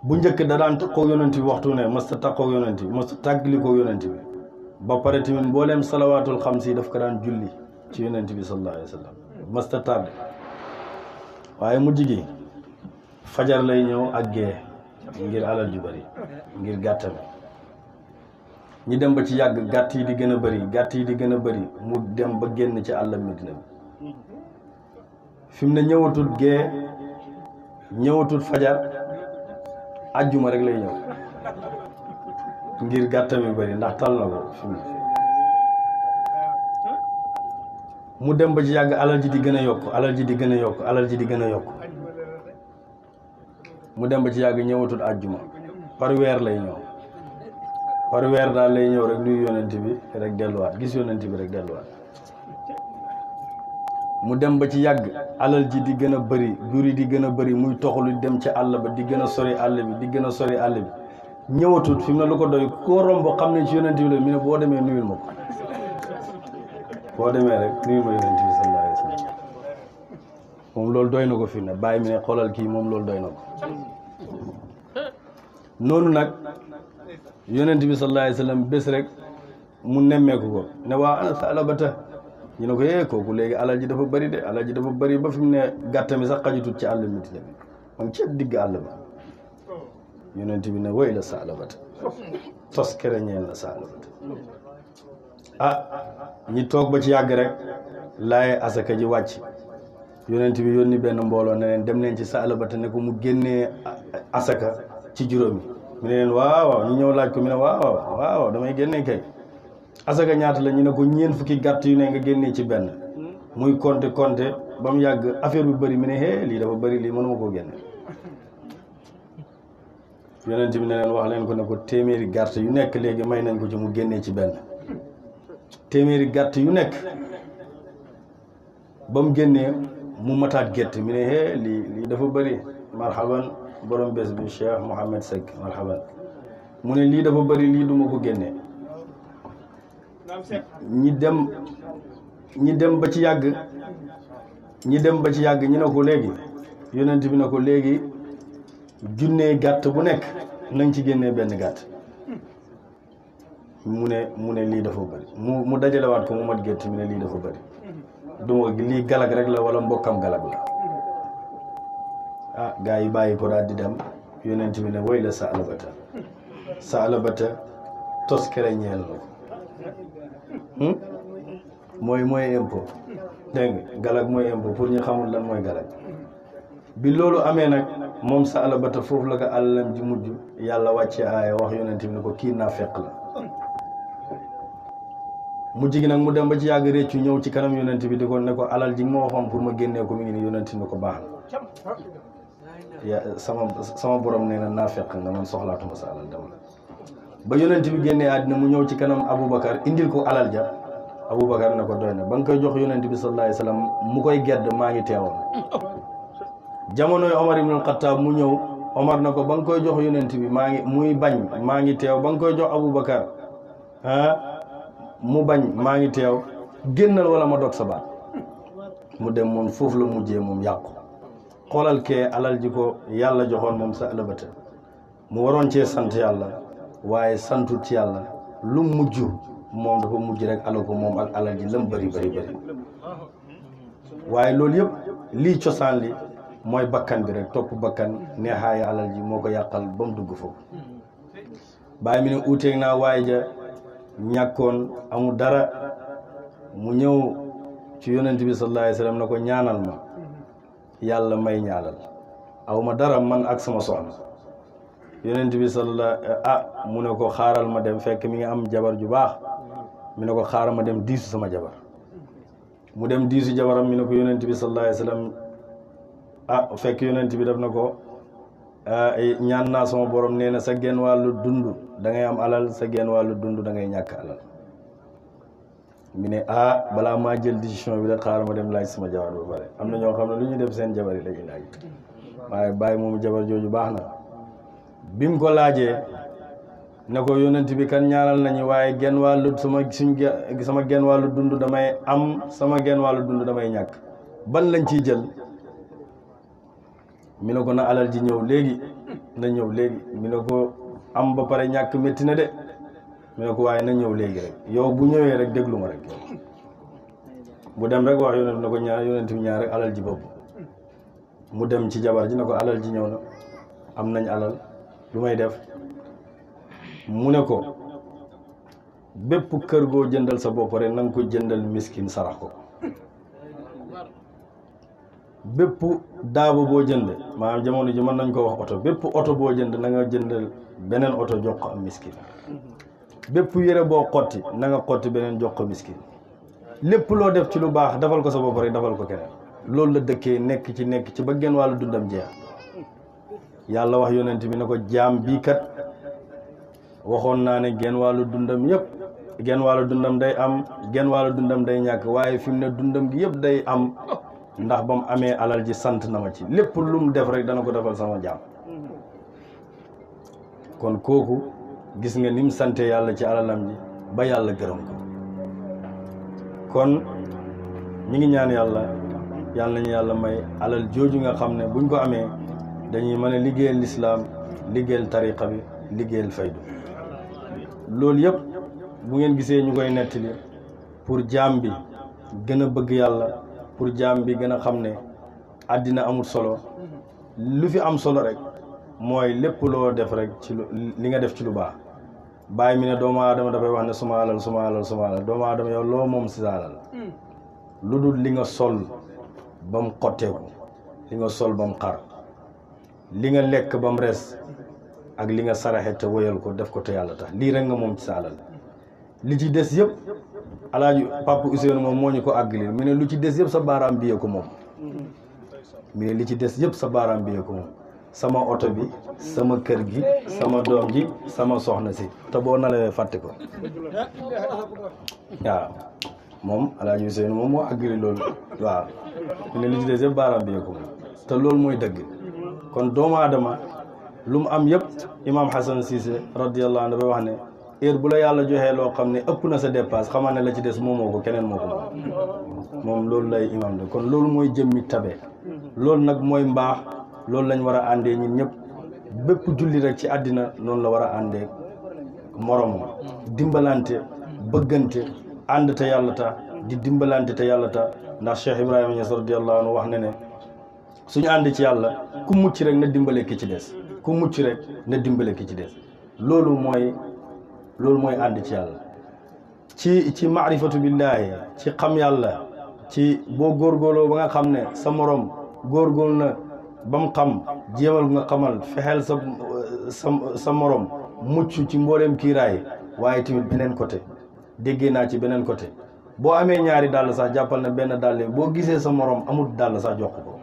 bu njëkk da daan takkoo yonent bi waxtu ne mas ta takkoo yonent bi mas ta tàggalikoo yonent bi ba pare tamit mbooleem salawaatul xamsi daf ko daan julli ci yonent bi sallallahu alayhi wa sallam mas ta tardé waaye mujj gi fajar lay ñëw ak gee ngir alal ju bari ngir gàttam ñi dem ba ci yàgg gàtt yi di gën a bëri mu dem ba génn ci àll Medina bi fi mu ne ñëwatul gee ñëwatul fajar ajjuma rek lay ñëw ngir gàttam yu bëri ndax tal na ko fi mu dem ba ci yàgg alal ji di gën a yokk mu dem ba ci yàgg ñëwatul àjjuma par weer lay ñëw par weer daal lay ñëw rek nuyu yonent bi rek delluwaat gis yonent bi rek delluwaat mu dem ba ci yàgg alal ji di gën a bëri jur yi di gën a bëri muy toxalu dem ci àll ba di gën a sori àll bi di gën a sori àll bi ñëwatut fi mu ne lu ko doy koo romb xam ne ci yonent bi la mi ne boo demee nuyul ma ko boo demee rek nuyul ma yonent bi sallallahu alayhi wa sallam moom loolu doy na ko fi ne bàyyi mi ne xoolal kii moom loolu doy na ko noonu nag yonent bi sallallahu alayhi wa sallam bés rek mu nemmeeku ko ne waa ana Salabata ñu ne ko kooku léegi alal ji dafa bëri de alal ji dafa bëri ba fi mu ne gàtt mi sax xajutut ci àll mi tile moom ci digg àll ba yonent bi ne woy la Salabata tos kere ñeel la Salabata ñi toog ba ci yàgg rek laaye asaka ji wàcc yonent bi yónni benn mbooloo ne leen dem leen ci Salabata ne ko mu génnee asaka ci juróomi mu ne leen waaw ñu ñëw laaj ko mu ne waaw damay génnee kay asaka ñaata la ñu ne ko ñeent fukki gàtt yu ne nga génnee ci benn muy compter ba mu yàgg affaire bi bëri mu ne lii dafa bëri lii mënuma koo génne yonent bi ne leen wax leen ko ne ko téeméeri gàtt yu nekk léegi may nañ ko ci mu génnee ci benn téeméeri gàtt yu nekk ba mu génnee mu mataat gett mi ne lii dafa bëri marhaban borom bés bi Cheikh Mouhamed Seck marhaban mu ne lii dafa bëri lii duma ko génnee ñi dem ba ci yàgg ñu ne ko léegi yonent bi ne ko léegi junnee gàtt bu nekk nañ ci génnee benn gàtt mu ne lii dafa bëri mu dajalewaat ko mu mat gétt mu ne lii dafa bëri duma lii galag rek la wala mbokkam galag la gaa yi bàyyi ko daal di dem yonent bi ne woy la Salabata tos kere ñeel la ko mooy impôt dégg nga galag mooy impôt pour ñu xamul lan mooy galag bi loolu amee nag moom Salabata foofu la ko alalam ji mujj yàlla wàcce aaya wax yonent bi ne ko kii naa fekk la mujj gi nag mu dem ba ci yàgg réccu ñëw ci kanam yonent bi di ko ne ko alal ji nga ma waxoon pour ma génnee ko mi ngi ni yonent ne ko baax na sama borom nee na naa fekk nga man soxlaatuma sa alal demal ba yonent bi génnee àddina mu ñëw ci kanam Aboubacar indil ko alal ja Aboubacar ne ko doy na ba nga koy jox yonent bi sallallahu alayhi wa sallam mu koy gedd maa ngi teewoon jamonoy Omar ibn al-Khattab mu ñëw Omar na ko ba nga koy jox yonent bi muy bañ maa ngi teew ba nga koy jox Aboubacar mu bañ maa ngi teew génnal wala ma dog sa baat mu dem moom foofu la mujjee moom yàqu xoolal kee alal ji ko yàlla joxoon moom Salabata mu waroon cee sant yàlla waaye santut ci yàlla lu mujj moom dafa mujj rek ala ko moom ak alal ji lam bëri waaye loolu yëpp lii cosaan li mooy bakkan bi rek topp bakkan neexaayu alal ji moo ko yàqal ba mu dugg foofu bàyyi mi ne uuteeg naa waaye ja ñàkkoon amul dara mu ñëw ci yonent bi sallallahu alayhi wa sallam na ko ñaanal ma yàlla may ñaanal aw ma dara man ak sama soxna yonent bi sallallahu mu ne ko xaaral ma dem fekk mi ngi am jabar ju baax mi ne ko xaaral ma dem diisu sama jabar mu dem diisu jabaram mi ne ko yonent bi sallallahu alayhi wa sallam fekk yonent bi def na ko ñaan naa sama borom nee na sa genn wàllu dund da ngay am alal sa genn wàllu dund da ngay ñàkk alal mi ne balaa maa jël décision bi la xaaral ma dem laaj sama jabar ba pare am na ñoo xam ne lu ñuy def seen jabar yi lañuy laaj waaye bàyyi moomu jabar jooju baax na bi mu ko laajee ne ko yonent bi kan ñaanal nañu waaye genn wàllu sama genn wàllu dund damay am sama genn wàllu dund damay ñàkk ban lañ ciy jël mi ne ko na alal ji ñëw léegi na ñëw léegi mi ne ko am ba pare ñàkk métti na de mi ne ko waaye na ñëw léegi rek yow bu ñëwee rek déglu ma rek bu dem rek wax yonent na ko ñaar yonent bi ñaar rek alal ji bopp mu dem ci jabar ji ne ko alal ji ñëw na am nañ alal lu may def mu ne ko bépp kër goo jëndal sa bopp rek na nga ko jëndal miskin sarax ko bépp daaba boo jënd maanaam jamono ji mën nañ ko wax oto bépp oto boo jënd na nga jëndal beneen oto jox ko am miskin bépp yére boo xotti na nga xotti beneen jox ko miskin lépp loo def ci lu baax defal ko sa bopp rek defal ko keneen loolu la dëkkee nekk ci ba genn wàllu dundam jeex yàlla wax yonent bi ne ko jaam bii kat waxoon naa ne genn wàllu dundam yëpp genn wàllu dundam day am genn wàllu dundam day ñàkk waaye fi mu ne dundam gi yëpp day am ndax ba mu amee alal ji sant na ma ci lépp lu mu def rek dana ko defal sama jaam kon kooku gis nga ni mu sante yàlla ci alalam ji ba yàlla gërëm ko kon ñi ngi ñaan yàlla nañu yàlla may alal jooju nga xam ne buñ ko amee dañuy mën a liggéeyal lislaam liggéeyal tariqa bi liggéeyal faydu loolu yëpp bu ngeen gisee ñu koy nettali pour jaam bi gën a bëgg yàlla pour jaam bi gën a xam ne àddina amul solo lu fi am solo rek mooy lépp loo def rek ci li nga def ci lu baax bàyyi mi ne doomu aadama dafay wax ne suma alal doomu aadama yow loo moom si sa alal lu dul li nga sol ba mu xotteeku li nga sol ba mu xar li nga lekk ba mu res ak li nga saraxe te woyal ko def ko te yàlla tax lii rek nga moom ci sa alal li ci des yëpp alaaji Papa Ousseynou moom moo ñu ko àggali mu ne lu ci des yëpp sa baaraam bi ko moom mu ne li ci des yëpp sa baaraam bi ko moom sama oto bi sama kër gi sama doom ji sama soxna si te boo nalawee fàtte ko waaw moom alaaji Ousseynou moom moo àggali loolu waaw mu ne li ci des yëpp baaraam bi ko moom te loolu mooy dëgg kon doomu aadama lu mu am yëpp imam Hassan Cissé radiyallahu anhu dafay wax ne heure bu la yàlla joxee loo xam ne ëpp na sa dépasse xamal ne la ci des moomoo ko keneen moo ko moom loolu lay imam de kon loolu mooy jëmmi tabe loolu nag mooy mbaax loolu lañ war a àndee ñun ñëpp bépp julli rek ci àddina noonu la war a àndee moromam dimbalante bëggante ànd te yàlla ta di dimbalante te yàlla ta ndax Cheikh Ibrahima Niass radiyallahu anhu wax ne ne suñu ànd ci yàlla ku mucc rek na dimbale ki ci des ku mucc rek na dimbale ki ci des loolu mooy ànd ci yàlla ci maarifatu billahi ci xam yàlla ci boo góorgóorloo ba nga xam ne sa morom góorgóorlu na ba mu xam jéemal nga xamal fexeel sa morom mucc ci mbooleem kiiraay waaye tamit beneen côté déggee naa ci beneen côté boo amee ñaari dàll sax jàppal na benn dàll boo gisee sa morom amul dàll sax jox ko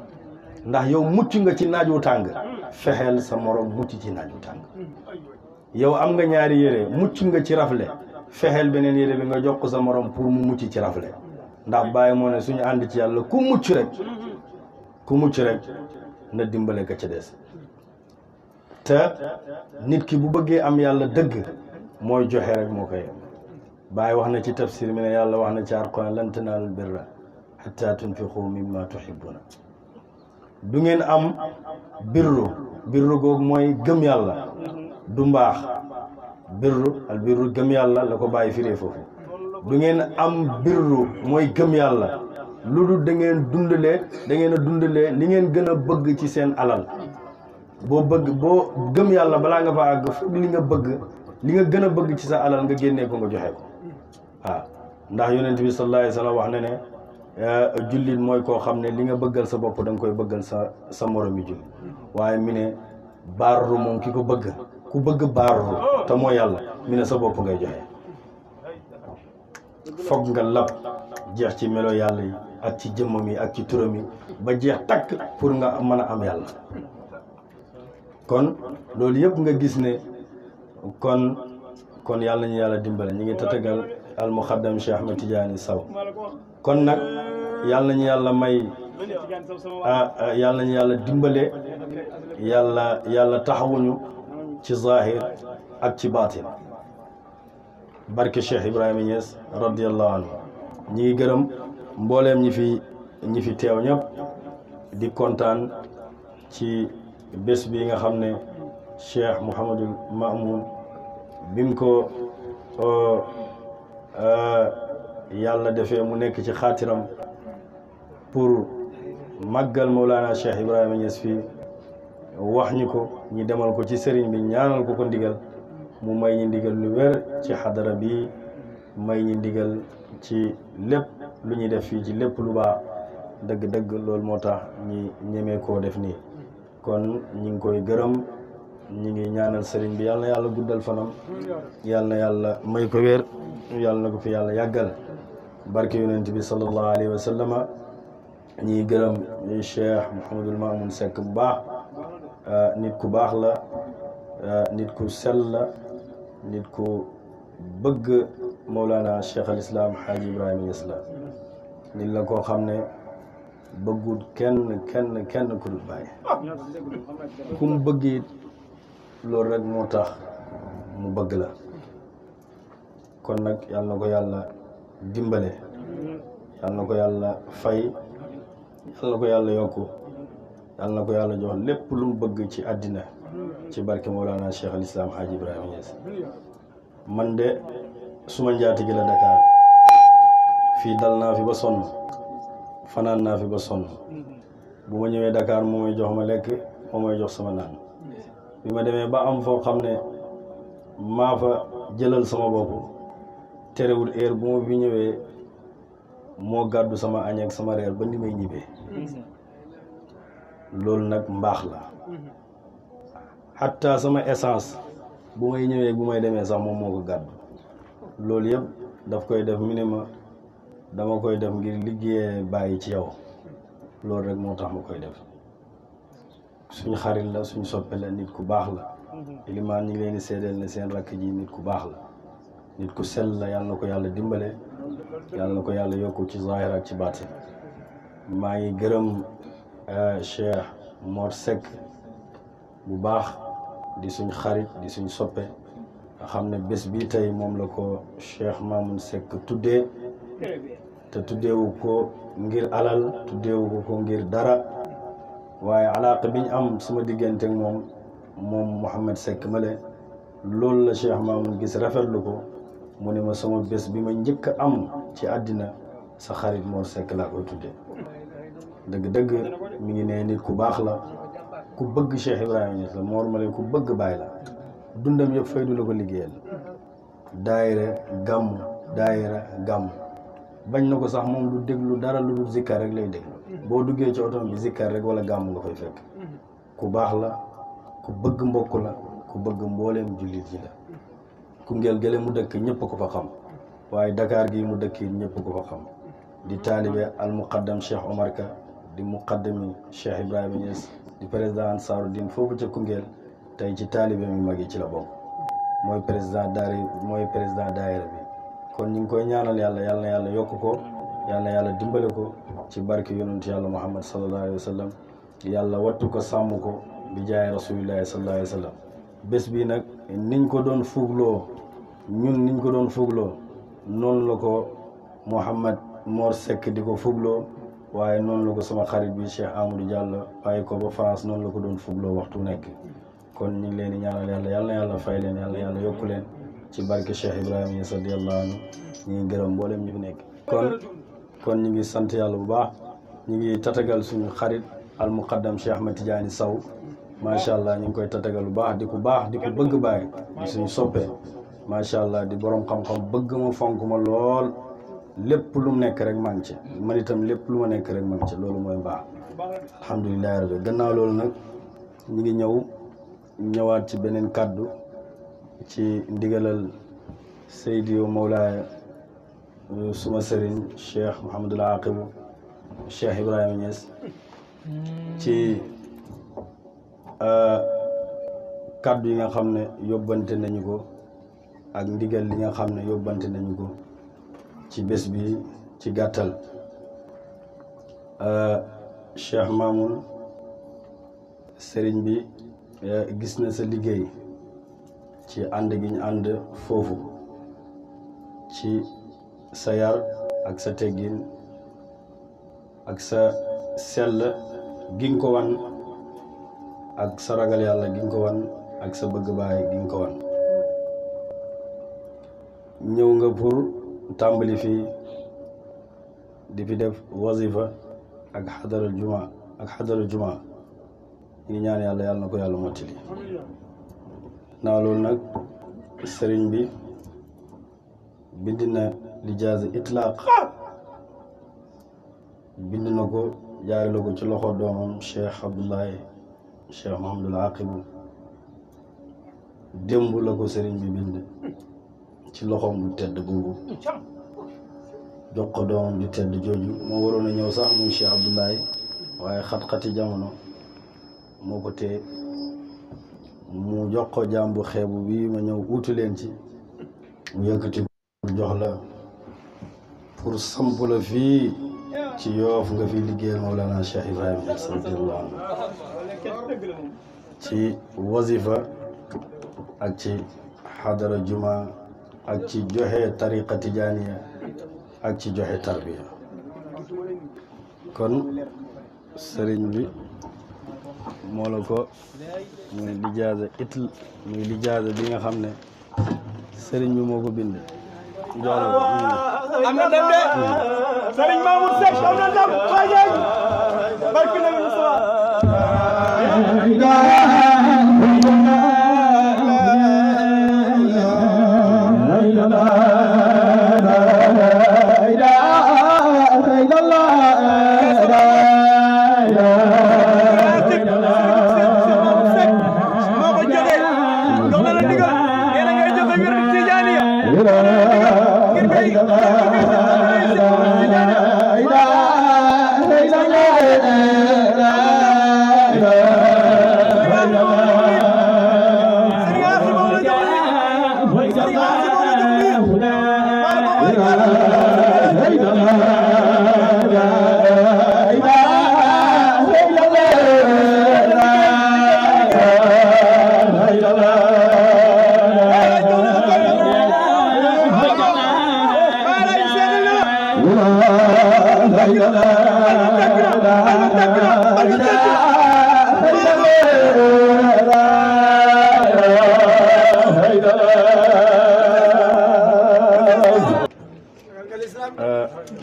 ndax yow mucc nga ci naaj wu tàng fexeel sa morom mucc ci naaj wu tàng yow am nga ñaari yére mucc nga ci rafle fexeel beneen yére bi nga jox ko sa morom pour mu mucc ci rafle ndax bàyyi moo ne suñu ànd ci yàlla ku mucc rek na dimbale ka ca des te nit ki bu bëggee am yàlla dëgg mooy joxe rek moo koy bàyyi wax na ci tafsir mi ne yàlla wax na ci Alxuraan lan tanaalul birra hattaa tunfiqu mimma tuhibbuna du ngeen am birru googu mooy gëm yàlla du mbaax birru gëm yàlla la ko bàyyi firee foofu du ngeen am birru mooy gëm yàlla lu dul da ngeen a dundalee li ngeen gën a bëgg ci seen alal boo gëm yàlla balaa nga fa àgg foog li nga gën a bëgg ci sa alal nga génnee ko nga joxe ko waaw ndax yonent bi sallallahu alayhi wa sallam wax na ne jullit mooy koo xam ne li nga bëggal sa bopp da nga koy bëggal sa moromi jullit waaye mi ne baarru moom ki ko bëgg ku bëgg baarru te mooy yàlla mi ne sa bopp ngay joxe foog nga lab jeex ci melo yàlla yi ak ci jëmmam yi ak ci turam yi ba jeex takk pour nga mën a am yàlla kon loolu yëpp nga gis ne kon yàlla ñu yàlla dimbale ñu ngi tatagal al muxaddam Cheikh Ahmed Tidiane Sow kon nag yàlla ñu yàlla may yàlla ñu yàlla dimbale yàlla taxawuñu ci zahir ak ci baatin barke Cheikh Ibrahima Niass radiyallahu anhu ñi ngi gërëm mbooleem ñi fi teew ñëpp di kontaan ci bés bi nga xam ne Cheikh Mouhamadul Mamoun bim ko yàlla defee mu nekk ci xaatiram pour màggal Mawlana Cheikh Ibrahima Niass fii wax ñu ko ñi demal ko ci sëriñ bi ñaanal ko ndigal mu may ñi ndigal lu wér ci xadara bi may ñi ndigal ci lépp lu ñuy def fii ci lépp lu baax dëgg-dëgg loolu moo tax ñi ñemee koo def nii kon ñi ngi koy gërëm ñi ngi ñaanal sëriñ bi yàlla na yàlla guddal fanam yàlla na yàlla may ko wér yàlla na ko fi yàlla yàggal barke yonent bi sallallahu alayhi wa sallama ñi gërëm Cheikh Mouhamadul Mamoun Seck bu baax nit ku baax la nit ku sell la nit ku bëgg Mawlana Cheikh al Islam Haaji Ibrahima Niass la nit la koo xam ne bëggul kenn ku dul bàyyi ku mu bëgg it loolu rek moo tax mu bëgg la kon nag yàlla na ko yàlla dimbale yàlla na ko yàlla fay yàlla na ko yàlla yokku yàlla na ko yàlla jox lépp lu mu bëgg ci àddina ci barke Mawlana Cheikh al Islam Haaji Ibrahima Niass man de suma njaati gi la Dakar fii dal naa fi ba sonn fanaan naa fi ba sonn bu ma ñëwee Dakar moo may jox ma lekk moo may jox sama naan bi ma demee ba am foo xam ne maa fa jëlal sama bopp terewul heure bu ma fi ñëwee moo gàddu sama añ ak sama reer ba ni may ñibbee loolu nag mbaax la xatta sama essence bu may ñëwee bu may demee sax moom moo ko gàddu loolu yëpp daf koy def mu ne ma dama koy def ngir liggéeyee bàyyi ci yow loolu rek moo tax ma koy def suñu xarit la suñu soppe la nit ku baax la ilimaan ñi ngi leen di seedeel ne seen rakk ji nit ku baax la nit ku sell la yàlla na ko yàlla dimbale yàlla na ko yàlla yokku ci zahir ak ci baatin maa ngi gërëm Cheikh Mor Seck bu baax di suñ xarit di suñ soppe nga xam ne bés bii tey moom la ko Cheikh Mamoun Seck tuddee te tuddeewu ko ngir alal tuddeewu ko ngir dara waaye alaaka bi ñu am sama diggante ak moom Mouhamed Seck male loolu la Cheikh Mamoun gis rafetlu ko mu ne ma sama bés bi ma njëkk a am ci àddina sa xarit Mor Seck laa koy tuddee dëgg-dëgg mi ngi ne nit ku baax la ku bëgg Cheikh Ibrahima Niass la Mor Male ku bëgg Baay la dundam yëpp faydu la ko liggéeyal daayira gàmm bañ na ko sax moom du déglu dara lu dul zikkar rek lay déglu boo duggee ci otom bi zikkar rek wala gàmm nga fay fekk ku baax la ku bëgg mbokk la ku bëgg mbooleem jullit yi la Koungheul gële mu dëkk ñëpp ko fa xam waaye Dakar gi mu dëkk yi ñëpp ko fa xam di taalibe al muqaddam Cheikh Omar Ka di muqaddami Cheikh Ibrahima Niass di président Ansaaruddin foofu ca Koungheul tey ci taalibe mi mag yi ci la bokk mooy président daayira bi kon ñu ngi koy ñaanal yàlla yal na yàlla yokk ko yal na yàlla dimbale ko ci barke yonent yàlla Muhammad sallallahu alayhi wa sallam yàlla wattu ko sàmm ko bi jaay rasulillahi sallallahu alayhi wa sallam bés bi nag niñ ko doon fuugloo noonu la ko Mouhamed Mor Seck di ko fugloo waaye noonu la ko sama xarit bi Cheikh Amadou Diallo bàyyi ko ba France noonu la ko doon fugloo waxtu nekk kon ñu ngi leen di ñaanal yàlla yal na yàlla fay leen yàlla yàlla yokku leen ci barke Cheikh Ibrahima Niass radiyallahu anhu ñu ngi gërëm mboolem ñu fi nekk kon ñu ngi sant yàlla bu baax ñu ngi tatagal suñu xarit al muqaddam Cheikh Ahmed Tidiane Sow macha allah ñu ngi koy tatagal bu baax di ku bëgg Baay di suñu soppee macha allah di borom xam-xam bëgg ma fonk ma lool lépp lu mu nekk rek maa ngi ci man itam lépp lu ma nekk rek maa ngi ci loolu mooy mbaax alhamdulilahi rabbi gannaaw loolu nag ñu ngi ñëwaat ci beneen kàddu ci ndigalal Seydi Mawlaaya suma sëriñ Cheikh Mouhamadul Aqibu Cheikh Ibrahima Niass ci kàddu yi nga xam ne yóbbante nañu ko ak ndigal li nga xam ne yóbbante nañu ko ci bés bi ci gàttal Cheikh Mamoun sëriñ bi gis na sa liggéey ci ànd gi ñu ànd foofu ci sa yar ak sa teggin ak sa sell gi nga ko wan ak sa ragal yàlla gi nga ko wan ak sa bëgg baay gi nga ko wan ñëw nga pour tàmbali fii di fi def wazifa ak xadaral juma ñu ngi ñaan yàlla na ko yàlla mottali naa loolu nag sëriñ bi bind na lijaaza itlaaq bind na ko jaare la ko ci loxo doomam Cheikh Abdoulaye Cheikh Mouhamadul Aqibu démb la ko sëriñ bi bind ci loxoom bu tedd boobu jox ko doomam di tedd jooju moo waroon a ñëw sax muy Cheikh Abdoulaye waaye xat-xati jamono moo ko téye mu jox ko jàmbu xeebu bi ma ñëw uutu leen ci mu yëkkati pour jox la pour samp la fii ci Yoof nga fi liggéeyal Mawlana Cheikh Ibrahima Niass radiyallahu anhu ci wazifa ak ci xadara juma ak ci joxe tariqa tijaaniya ak ci joxe tarbiya kon sëriñ bi moo la ko muy lijaasa bi nga xam ne sëriñ bi moo ko bind jox la ko am na dem de sëriñ Mamour Seck am na dem waajal barki na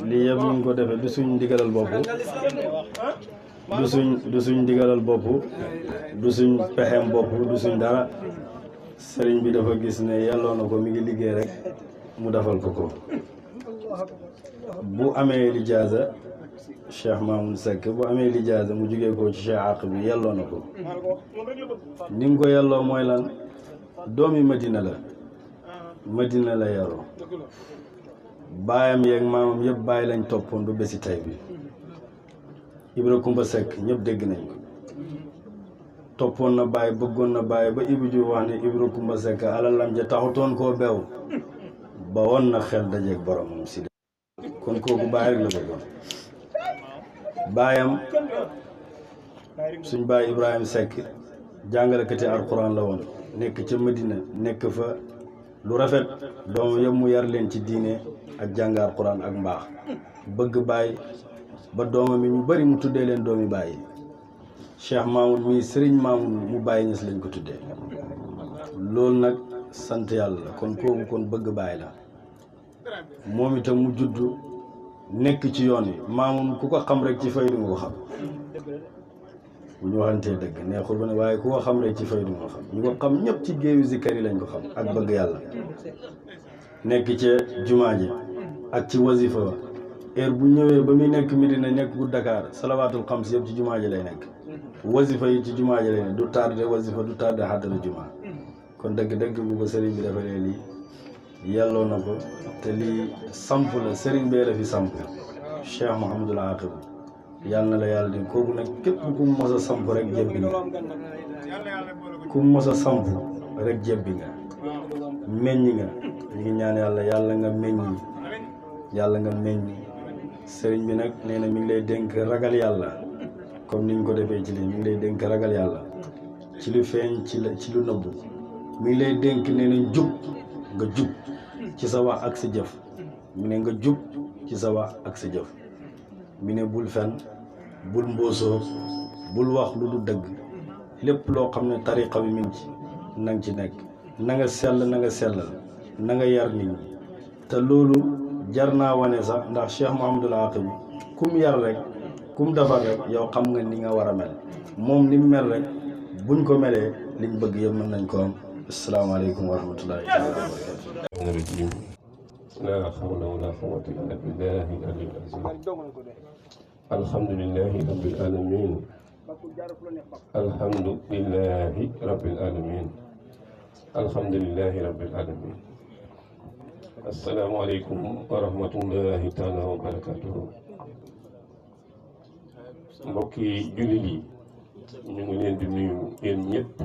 lii yëpp ñu ngi ko defee du suñ ndigalal bopp du suñ ndigalal bopp du suñ pexem bopp du suñ dara sëriñ bi dafa gis ne yelloo na ko mi ngi liggéey rek mu defal ko ko bu amee lijaasa Cheikh Mamoun Seck bu amee lijaasa mu jugee ko ci Cheikh Aqib bi yelloo na ko ni nga ko yelloo mooy lan doomi Madina la yaroo baayam yeeg maamam yëpp bàyyi lañ toppoon ba bési tay bi Ibra Kumba Seck ñëpp dégg nañ ko toppoon na bàyyi bëggoon na bàyyi ba Ibou Diouf wax ne Ibra Kumba Seck alalam ja taxutoon koo beew ba woon na xel dajeeg boromam si kon kooku bàyyi rek la bëggoon baayam suñ bàyyi Ibrahima Seck jàngalekati alquran la woon nekk ca Medina nekk fa lu rafet doom yëpp mu yar leen ci diine ak jàng alquran ak mbaax bëgg bàyyi ba doomam yi ñu bari mu tuddee leen doomi bàyyi Cheikh Mamoun mii Serigne Mamoun mu bàyyi ñes lañ ko tuddee loolu nag sant yàlla la kon kooku kon bëgg bàyyi la moom itam mu juddu nekk ci yoon yi Mamoun ku ko xam rek ci faydu nga ko xam bu ñu waxantee dëgg neexul ba ne waaye ku ko xam rek ci faydu nga ko xam ñu ko xam ñëpp ci géewu zikkar yi lañ ko xam ak bëgg yàlla nekk ci jumaa ji ak ci wasifa ba heure bu ñëwee ba muy nekk Medina nekk bu Dakar salawaatul xams yëpp ci jumaa ji lay nekk wasifa yi ci jumaa ji lay nekk du tardé wasifa du tardé xaddara jumaa kon dëgg-dëgg bu ko sëriñ bi defalee lii yelloo na ko te lii samp la sëriñ bee la fi samp Cheikh Mouhamadul Aqib yàlla na la yàlla di kooku nag képp ku mu mos a samp rek jébbi nga ku mu mos a samp rek jébbi nga meññ nga ñu ngi ñaan yàlla nga meññ sëriñ bi nag nee na mi ngi lay dénk ragal yàlla comme niñ ko defee ci lii mi ngi lay dénk ragal yàlla ci lu feeñ ci lu nëbbu mi ngi lay dénk nee na jub nga jub ci sa wax ak sa jëf mi ne nga jub ci sa wax ak sa jëf mi ne bul fen bul mboosoo bul wax lu du dëgg lépp loo xam ne tariqa bi mi ngi ci nang ci nekk na nga sell na nga sellal na nga yar nit ñi te loolu jar naa wane sax ndax Cheikh Mouhamadul Aqib kum yar rek kum defar rek yow xam nga ni nga war a mel moom ni mu mel rek buñ ko melee liñ bëgg yëpp mën nañ ko am. asalaamaaleykum wa rahmatullahi taala wa barakatu. laa hawla wala quwwata illa billahi al-aliyyil azim. alhamdulillahi rabbil alamin. alhamdulillahi rabbil alamin. alhamdulillahi rabbil alamin. asalaamaaleykum wa rahmatullahi taala wa barakatuhu. mbokki jullit yi ñu ngi leen di nuyu yéen ñëpp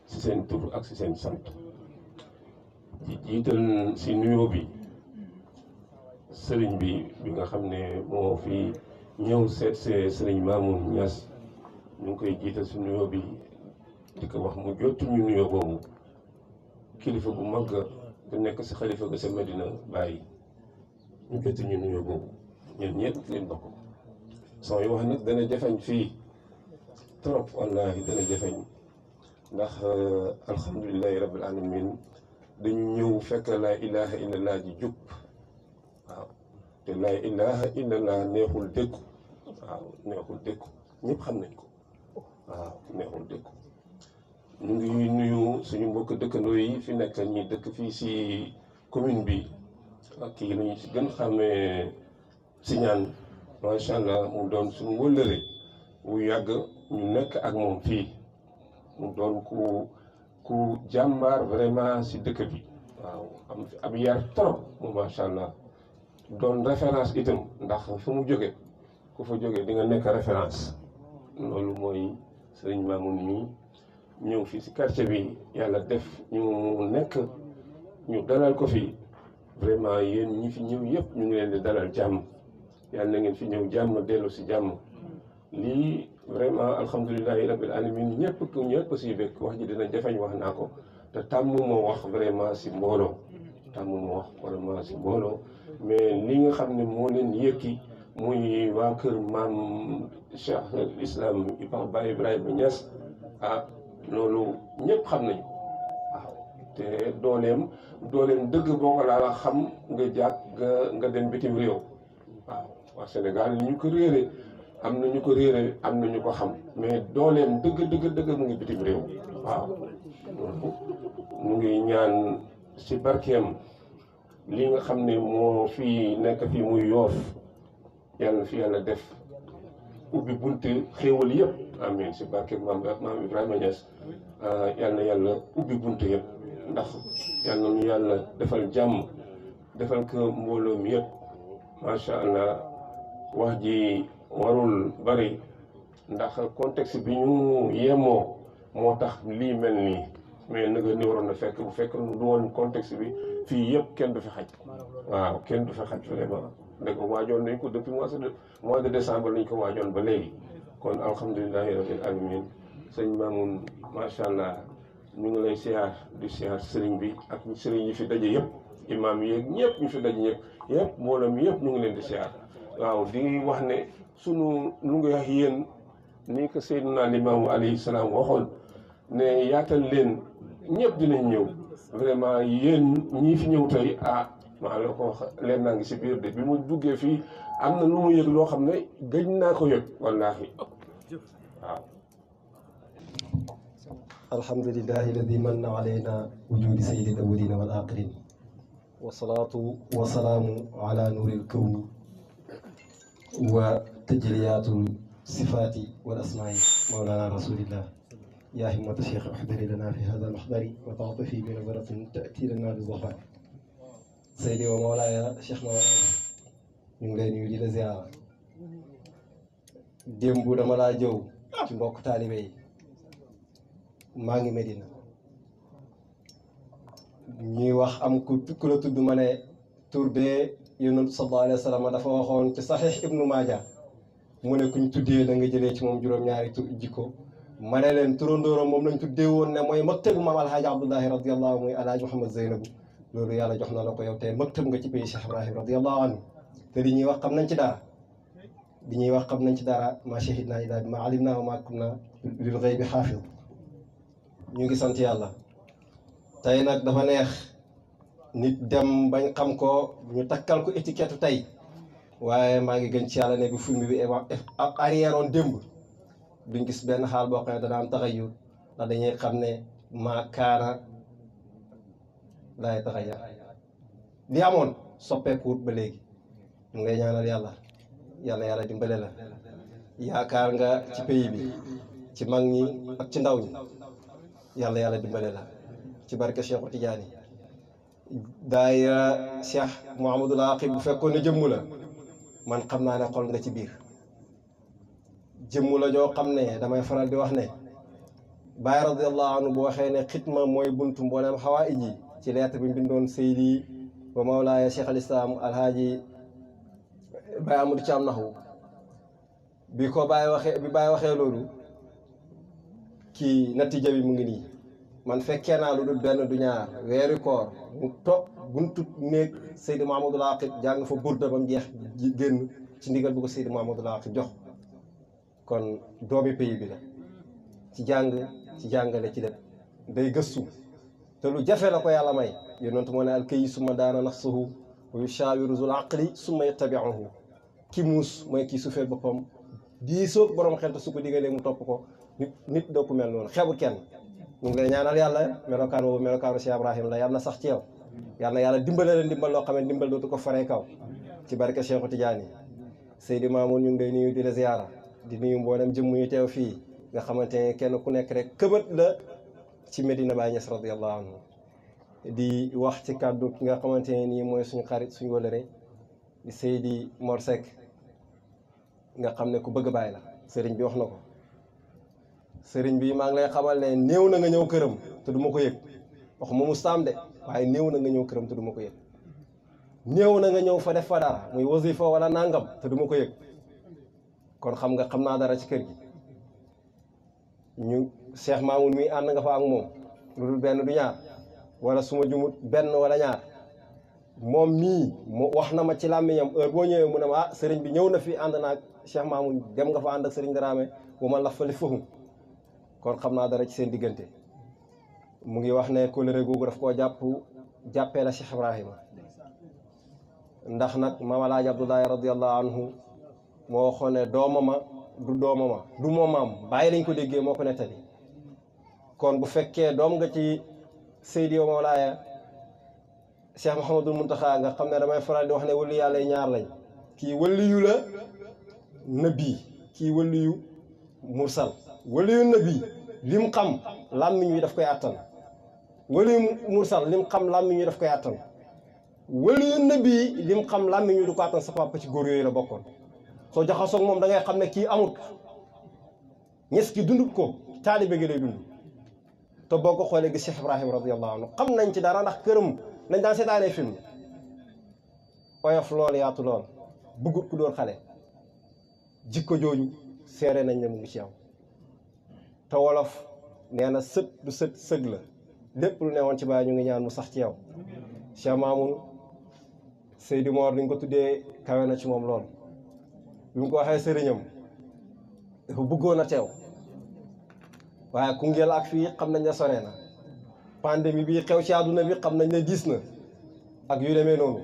si seen tur ak si seen sant ci jiital si nuyoo bi sëriñ bi nga xam ne moo fi ñëw seet see sëriñ Mamoun Niass ñu ngi koy jiital si nuyoo bi di ko wax mu jotu ñu nuyoo boobu kilifa bu mag te nekk si xalifa ga sa Medina Baye ñu jotu ñu nuyoo boobu ñun ñëpp leen bokk soo yi wax nag dana jafeñ fii trop wallahi dana jafeñ ndax alhamdulilahi rabbil alamin dañu ñëw fekk laa ilaha illallah ji jub waaw te laa ilaha illallah neexul dëkku waaw neexul dëkku ñëpp xam nañ ko waaw neexul dëkku ñu ngi nuyu suñu mbokk dëkkandoo yi fi nekk ñi dëkk fii si commune bi ak kii lañu si gën xamee si ñaan macha allah mu doon suñu wëllëre wu yàgg ñu nekk ak moom fii mu doon ku jàmbaar vraiment si dëkk bi waaw am yar trop moom macha allah doon référence itam ndax fu mu jóge ku fa jóge di nga nekk référence loolu mooy sëriñ Mamoun mi ñëw fii si quartier bi yàlla def ñu nekk ñu dalal ko fi vraiment yéen ñi fi ñëw yëpp ñu ngi leen di dalal jàmm yàlla na ngeen fi ñëw jàmm dellu si jàmm lii vraiment alhamdulilahi rabbil alamin ñëpp si bekk wax ji dina jafeñ wax naa ko te tàmm moo wax vraiment si mbooloo tàmm moo wax vraiment si mbooloo mais li nga xam ne moo leen yëkki muy waa kër maam Cheikh al Islam Baye Ibrahima Niass loolu ñëpp xam nañu waaw te dooleem dëgg boo ko laa xam nga jàpp nga dem bitim réew waaw waa Sénégal ñu ko réere am na ñu ko réere am na ñu ko xam mais dooleem dëgg mu ngi bitim réew waaw mu ngi ñaan si barkeem li nga xam ne moo fi nekk fii muy Yoof yàlla fi yàlla def ubbi bunte xéewal yëpp amiin si barkeem maam Ibrahima Niass yàlla na yàlla ubbi bunte yëpp ndax yàlla nu yàlla defal jàmm defal ko mbooloo mi yëpp macha allah wax ji warul bari ndax contexte bi ñu yemoo moo tax lii mel nii mais nag ni waroon na fekk bu fekk du woon contexte bi fii yëpp kenn du fi xaj waaw kenn du fi xaj vraiment dëgg waajoon nañ ko depuis mois de décembre lañ ko waajoon ba léegi kon alhamdulilahi rabbil alamin sëñ Mamoun macha allah ñu ngi lay siyaar di siyaar sëriñ bi ak sëriñ yi fi daje yëpp imaam yeeg ñëpp ñu fi daje yëpp mbooloo mi yëpp ñu ngi leen di siyaar waaw di wax ne sunu lu ngi wax yéen ni ko Seydina Limaamu alayhi salaam waxoon ne yaatal leen ñëpp dinañ ñëw vraiment yéen ñii fi ñëw tey maa la ko wax leen naa ngi si biir de bi mu duggee fii am na lu mu yëg loo xam ne gëj naa ko yëg wallaahi waaw. alhamdulillahi alladi manna alayna wujudi sayyidil awwalina wal axirin wasalaatu wasalaamu ala nuuril kawni wa tajliyatul sifaati wal asmaai mawlana rasulillah yaa himmata cheikh ahdari lana fi hada almahdari wa taatafi bi nazaratin taati lana bi zafar saydi wa mawlaaya cheikh Mawana ñu ngi lay nuyu di la ziara démb dama laa jëw ci mbokk taalibe yi maa ngi Medina ñuy wax am ku la tudd ma ne tur bee yonent sallallahu alayhi wa sallam dafa waxoon ci saxiix ibnu Maaja mu ne kuñ tuddee da nga jëlee ci moom juróom-ñaari tur jikko ma ne leen turandóoram moom lañ tuddee woon ne mooy maktabu maam alhaaji Abdullahi radiyallahu muy alhaaji Mouhamad Zeynabu loolu yàlla jox na la ko yow tey maktab nga ci pays Cheikh Ibrahim radiyallahu anhu te li ñuy wax xam nañ ci dara li ñuy wax xam nañ ci dara ma shahidna illa bima alimna wa ma kunna lil ghaybi xaafid ñu ngi sant yàlla tey nag dafa neex nit dem bañ xam ko ñu takkal ko étiquette tey waaye maa ngi gën ci yàlla ne bi film bi arrière oon démb duñ gis benn xaal boo xam ne dana am taxayur ndax dañuy xam ne maa kaana laay taxayar li amoon soppeekuwut ba léegi ñu ngi lay ñaanal yàlla dimbale la yaakaar nga ci pays bi ci mag ñi ak ci ndaw ñi yàlla dimbale la ci barke Cheikh Tidiane daayira Cheikh Mouhamadul Aqib bu fekkoon ne jëmm la man xam naa ne xol nga ci biir jëmm la joo xam ne damay faral di wax ne Baay radiyallahu anhu bu waxee ne xitma mooy buntu mboolem xawaa iji ci lettre bi bindoon Seydi wa Mawlaaya Cheikh al Islam Alhaaji Baay Amadou Thiam Naxu bi Baay waxee loolu kii natija bi mu ngi nii man fekkee naa lu dul benn du ñaar weeri koor mu toog buntu néeg Seydi Mahamadul Aqib jàng fa burda ba mu jeex génn ci ndigal bu ko Seydi Mahamadul Aqib jox kon doomi pays bi la ci jàng ci jàngale ci lépp day gëstu te lu jafe la ko yàlla may yonent moo ne alkayi summa daana nafsuhu wa yushawiru zul aqli summa yattabi'uhu ki muus mooy kii sufee boppam diisoog borom xel te su ko digalee mu topp ko nit doo ko mel noonu xeebul kenn ñu ngi lay ñaanal yàlla melokaan boobu melokaanu Cheikh Ibrahim la yàlla na sax ci yow yàlla na yàlla dimbale la ndimbal loo xam ne ndimbal dootu ko faree kaw ci barke Cheikhu Tidiane Seydi Mamoun ñu ngi lay nuyu di la ziyaara di nuyu mboolem jëmm yu teew fii nga xamante ne kenn ku nekk rek këbët la ci Medina Baye Niass radiyallahu anhu di wax ci kàddu ki nga xamante ne nii mooy suñu xarit suñu wëlëre di Seydi Mor Seck nga xam ne ku bëgg Baye la sëriñ bi wax na ko sëriñ bi maa ngi lay xamal ne néew na nga ñëw këram te du ma ko yëg waxuma mu saam de waaye néew na nga ñëw këram te du ma ko yëg néew na nga ñëw fa def fa dara muy wasifa wala nangam te du ma ko yëg kon xam naa dara ci kër gi ñu Cheikh Mamoun mi ànd nga fa ak moom lu dul benn du ñaar wala su ma jumut benn wala ñaar moom mii mu wax na ma ci làmmiñam heure boo ñëwee mu ne ma sëriñ bi ñëw na fi ànd naag Cheikh Mamoun dem nga fa ànd ak sëriñ Dramé bu ma laf fa li fahum kon xam naa dara ci seen diggante mu ngi wax ne kóllëre googu daf koo jàppee la Cheikh Ibrahima ndax nag Maam Alaaji Abdoulaye radiyallahu anhu moo waxoon ne doomama du doomama du moomaam bàyyi lañ ko déggee moo ko nettali kon bu fekkee doom nga ci Seydi wa Mawlaaya Cheikh Mouhamadul Muntaxa nga xam ne damay faral di wax ne wëllu yàlla ñaar lañ kii wëlliyu la nabi kii wëlliyu mursal wëlliyu nabi lim xam làmmiñ wi daf koy attan wëlliyu mursal lim xam làmmiñ wi daf koy attan wëlliyu nabi lim xam làmmiñ wi du ko attan sa papa ci góor yooyu la bokkoon soo jaxasoog moom da ngay xam ne kii amut ñes ki dundut ko taalibe gi lay dund te boo ko xoolee gis Cheikh Ibrahim radiyallahu anhu xam nañ ci dara ndax këram nañ daan seetaanee film oyof lool yaatu lool bëggut ku doon xale jikko jooju seere nañ ne mu ngi ci yow te wolof nee na sët du sët sëg la lépp lu newoon ci Baay ñu ngi ñaan mu sax ci yow Cheikh Mamoun Seydi Mor ni nga ko tuddee kawe na ci moom lool bi mu ko waxee sëriñam dafa bëggoon a teew waaye Koungheul ak fii xam nañ ne sore na pandémie bi xew ci àdduna bi xam nañ ne diis na ak yu demee noonu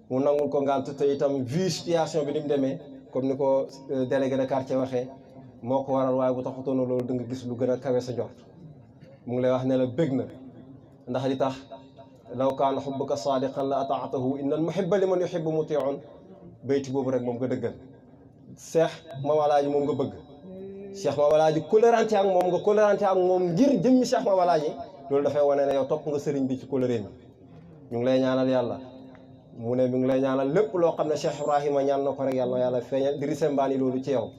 mu nangul ko ngànt te itam vu situation bi ni mu demee comme ni ko délégué de quartier waxee moo ko waral waaye bu taxutoon loolu da nga gis lu gën a kawe sa njort mu ngi lay wax ne la bëgg na ndax li tax law kaana xubbuka saadiqan la ataatahu inna al muhibba liman yuhibbu mutiun bayti boobu rek moom nga dëggal Cheikh Maam Alaaji moom nga bëgg Cheikh Maam Alaaji kóllërante ak moom nga kóllërante ak moom ngir jëmmi Cheikh Maam Alaaji loolu dafay wane ne yow topp nga sëriñ bi ci kóllëre mi ñu ngi lay ñaanal yàlla mu ne mi ngi lay ñaanal lépp loo xam ne Cheikh Ibrahima ñaan na ko rek yàlla na yàlla feeñal di risembaani loolu ci yow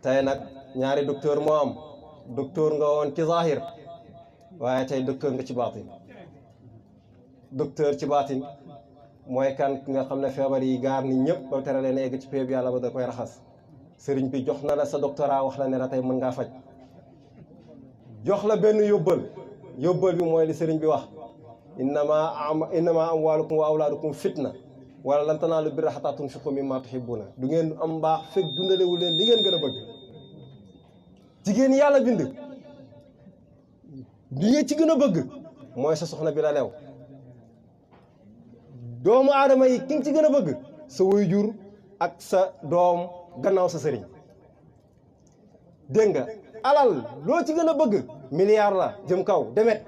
tey nag ñaari docteur moo am docteur nga woon ci zahir waaye tey docteur nga ci baatin docteur ci baatin mooy kan ki nga xam ne feebar yi gaar ni ñëpp ba tere leen egg ci péeb yàlla ba da koy raxas sëriñ bi jox na la sa doctorat wax la ne la tey mën ngaa faj jox la benn yóbbal bi mooy li sëriñ bi wax innama amwaalukum wa awlaadukum fitna wala lan tanaalu birra hattaa tunfiqu mimmaa tuhibbuuna du ngeen am mbaax fekk dundalewu leen li ngeen gën a bëgg jigéen yàlla bind li ngeen ci gën a bëgg mooy sa soxna bi la leew doomu aadama yi ki nga ci gën a bëgg sa waajur ak sa doom gannaaw sa sëriñ dégg nga alal loo ci gën a bëgg milliard la jëm kaw demet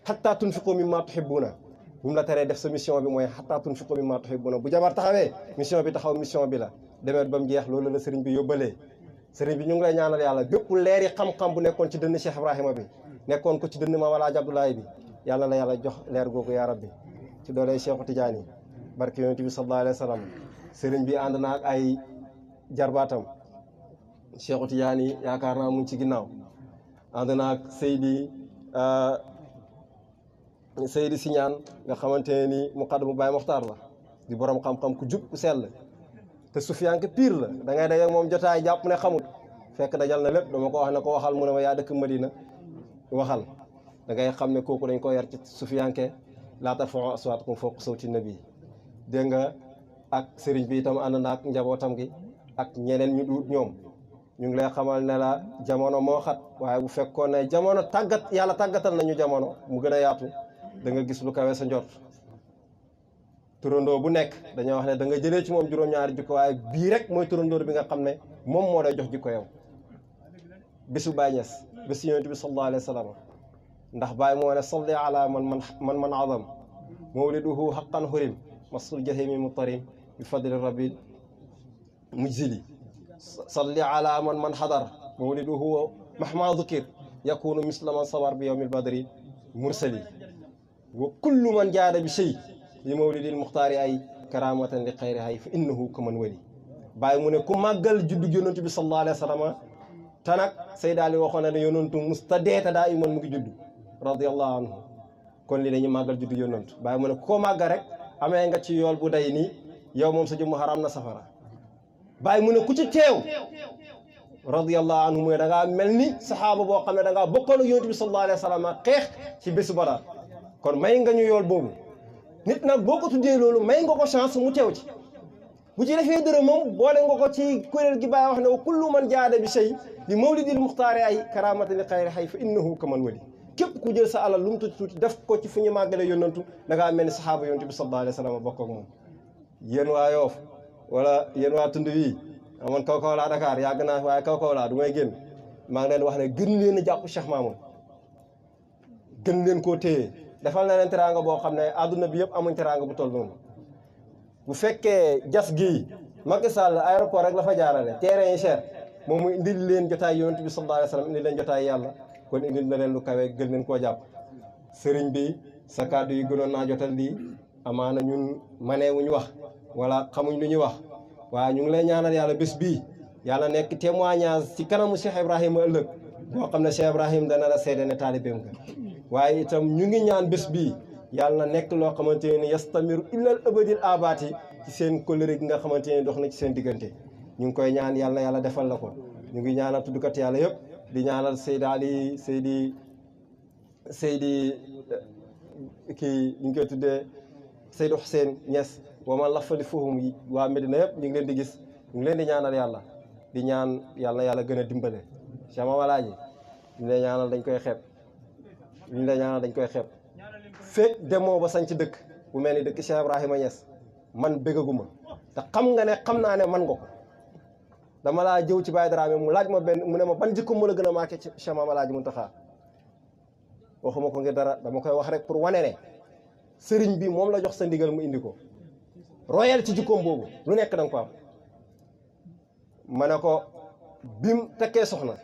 hattaa tunfiqu mimmaa tuhibbuuna bu mu la teree def sa mission bi mooy hattaa tunfiqu mimmaa tuhibbuuna bu jabar taxawee mission bi taxaw mission bi la demet ba mu jeex loolu la sëriñ bi yóbbalee sëriñ bi ñu ngi lay ñaanal yàlla bépp leeri xam-xam bu nekkoon ci dënn Cheikh Ibrahima bi nekkoon ko ci dënn Maam Alaaji Abdoulaye bi yàlla la yàlla jox leer googu yaa rabbi ci dooley Cheikhu Tidiane barke yonent bi sallallahu alayhi wa sallam sëriñ bi ànd na ak ay jarbaatam Cheikhu Tidiane yaakaar naa mu ngi ci ginnaaw ànd naag Seydi Siñaan nga xamante ne ni muqaddamu Baay Moxtaar la di borom xam-xam ku jub ku sell te sufiyanke pire la da ngay daje moom jotaay jàpp ne xamut fekk dajal na lépp dama ko wax ne ko waxal mu ne ma yaa dëkk Madina waxal da ngay xam ne kooku dañ ko yar ci sufiyanke laa tarfa'u aswaatakum fawqa sawti nabi dégg nga ak sëriñ bi itam ànd na ak njabootam gi ak ñeneen ñu duut ñoom ñu ngi lay xamal ne la jamono moo xat waaye bu fekkoon ne jamono yàlla tàggatal nañu jamono mu gën a yaatu da nga gis lu kawe sa njort turandoo bu nekk dañoo wax ne da nga jëlee ci moom juróom-ñaari jikko waaye bii rek mooy turandoo bi nga xam ne moom moo lay jox jikko yow bésu Baay Ñas bésu Yonent bi sallallahu alayhi wa sallam ndax Baay moo ne salli ala man azam mawliduhu haqqan hurim masul jahimi mutarim bi fadli rabbil mujzili salli ala man xadar mawliduhu mahma dhukir yakunu misla man sawar bi yawmil badri mursali wa kullu man jaada bi shay li mawlidil muxtaari ay karamatan li xayri hay fa innahu kaman wali bàyyi mu ne ku màggal juddu yonantu bi sallallahu alayhi wa sallam te nag Seydi Ali waxoon na ne yonantu musta deeta daa iman mu ngi juddu radiyallahu anhu kon li dañuy màggal juddu yonantu bàyyi mu ne koo màggal rek amee nga ci yool bu day nii yow moom sa jëmm xaram na safara bàyyi mu ne ku ci teew radiyallahu anhu mooy da ngaa mel ni saxaaba boo xam ne da ngaa bokkoon ak yonantu bi sallallahu alayhi wa sallam xeex ci bésu Badar kon may nga ñu yool boobu nit nag boo ko tuddee loolu may nga ko chance mu teew ci bu ci defee dërëm moom boole nga ko ci kuréel gi Baay wax ne wa kullu man jaada bi shay li mawlidil muxtaari ay karamatan li xayri hay fa innahu kaman wali képp ku jël sa alal lu mu tuuti tuuti def ko ci fu ñu màggale yonantu da ngaa mel ni saxaaba yonantu bi sallallahu alayhi wa sallam bokk ak moom yéen waa Yoof wala yéen waa tund wii amoon kaw laa Dakar yàgg naa waaye kaw laa du may génn maa ngi leen wax ne gën leen a jàpp Cheikh Mamoun gën leen koo téye defal na leen teraanga boo xam ne àdduna bi yëpp amuñ teraanga bu toll noonu bu fekkee jas gii Macky Sall aéroport rek la fa jaarale terrain yi cher moom mu indil leen jotaay yonent bi sallallahu alayhi wa sallam indil leen jotaay yàlla kon indil na leen lu kawe gën leen koo jàpp sëriñ bi sa kàddu yi gënoon naa jotal lii amaana ñun manee wuñ wax wala xamuñ lu ñuy wax waaye ñu ngi lay ñaanal yàlla bés bii yàlla nekk témoignage ci kanamu Cheikh Ibrahima ëllëg boo xam ne Cheikh Ibrahima dana la seede ne taalibeem nga waaye itam ñu ngi ñaan bés bii yàlla na nekk loo xamante ne yastamiru illal abadil abaati ci seen kóllëre gi nga xamante ne dox na ci seen diggante ñu ngi koy ñaan yàlla defal la ko ñu ngi ñaanal tuddkat yàlla yëpp di ñaanal Seydi Ali Seydi kii ñu ngi koy tuddee Seydou Hussein Niass wa man lafali foofu yi waa Medina yëpp ñu ngi leen di gis ñu ngi leen di ñaanal yàlla di ñaan yàlla gën a dimbale Cheikh Mame Alaaji ñu lay ñaanal dañ koy xeeb ñu la ñaanal dañ koy xeeb fekk demoo ba sañ ci dëkk bu mel ni dëkk Cheikh Ibrahima Niass man bëggaguma te xam naa ne man nga ko dama laa jëw ci Baye Dramé mu laaj ma mu ne ma ban jikko mu la gën a marqué ci Cheikh Mame Alaaji Muntaxa waxuma ko ngir dara dama koy wax rek pour wane ne sëriñ bi moom la jox sa ndigal mu indi ko royal ci jikkoom boobu lu nekk danga ko am ma ne ko bim takkee soxna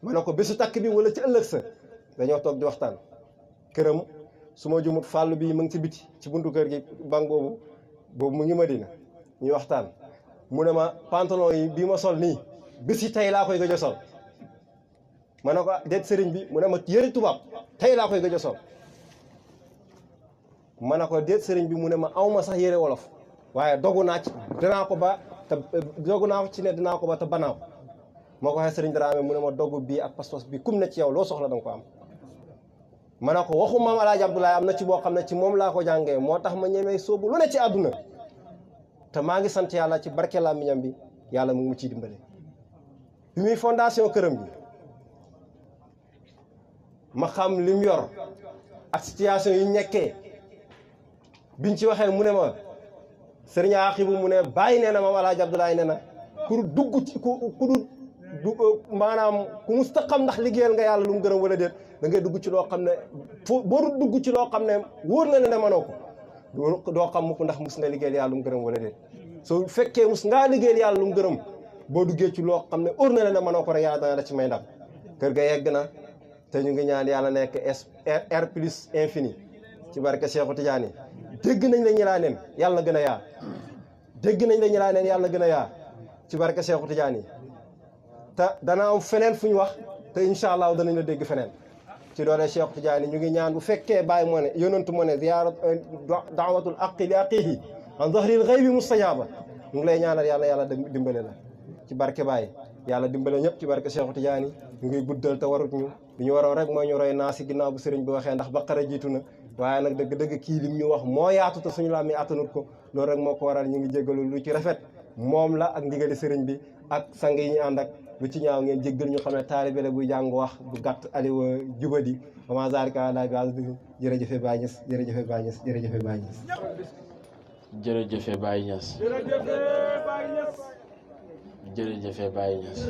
ma ne ko bésu takk bi wala ci ëllëg sa dañoo toog di waxtaan këram su ma jumut fàllu bi mu ngi ci biti ci buntu kër gi banque boobu mu ngi Madina ñuy waxtaan mu ne ma pantalon yi bii ma sol nii bés yi tey laa koy gëj a sol ma ne ko déet sëriñ bi mu ne ma yëri tubaab tey laa koy gëj a sol ma ne ko déet sëriñ bi mu ne ma awma sax yëre wolof waaye dogu naa ci dinaa ko ba te dogu naa ci ne dinaa ko ba te banaa ko moo ko waxee sëriñ Dramé mu ne ma dogu bii ak pas-pas bi kum ne ci yow loo soxla danga ko am ma ne ko waxu Maam Alaaji Abdoulaye am na ci boo xam ne ci moom laa ko jàngee moo tax ma ñemee soobu lu ne ci àdduna te maa ngi sant yàlla ci barke làmmiñam bi yàlla mu ngi ciy dimbale bi muy fondation këram bi ma xam lim yor ak situation yi nekkee biñ ci waxee mu ne ma sëriñ Axibu mu ne bàyyi nee na Maam Alaaji Abdoulaye nee na ku dugg ci maanaam ku musta xam ndax liggéeyal nga yàlla lu mu gërëm wala déet da ngay dugg ci loo xam ne boo dugg ci loo xam ne wóor na ne mënoo ko doo xam mukk ndax mus nga liggéeyal yàlla lu mu gërëm wala déet soo fekkee mus ngaa liggéeyal yàlla lu mu gërëm boo duggee ci loo xam ne wóor na ne mënoo ko rek yàlla dana la ci may ndam kër ga yegg na te ñu ngi ñaan yàlla nekk R plus infini ci barke Cheikhu Tidiane dégg nañ la ñu laa neen yàlla na gën a yaa dégg nañ la ñu laa neen yàlla na gën a yaa ci barke Cheikhu Tidiane te dana am feneen fu ñu wax te incha allah danañ la dégg feneen ci doole Cheikh Tidiane ñu ngi ñaan bu fekkee bàyyi moo ne yonentu moo ne ziyaarat daawatul aqi li aqihi an zahril ghaybi mustajaaba ñu ngi lay ñaanal yàlla dimbale la ci barke Baye yàlla dimbale ñëpp ci barke Cheikh Tidiane ñu ngi guddal te warut ñu li ñu waroon rek mooy ñu roy naa si ginnaaw bu sëriñ bi waxee ndax baqara jiitu na waaye nag dëgg-dëgg kii lim ñu wax moo yaatu te suñu laa mi attanut ko loolu rek moo ko waral ñu ngi jéggalu lu ci rafet moom la ak ndigali sëriñ bi ak sang yi ñu ànd ak lu ci ñaaw ngeen jéggal ñu xam ne taalibe la buy jàng wax bu gàtt aliwa jubadi wama zalika ala bi aziz jërëjëfe Baye Niass jërëjëfe Baye Niass jërëjëfe Baye Niass jërëjëfe Baye Niass jërëjëfe Baye Niass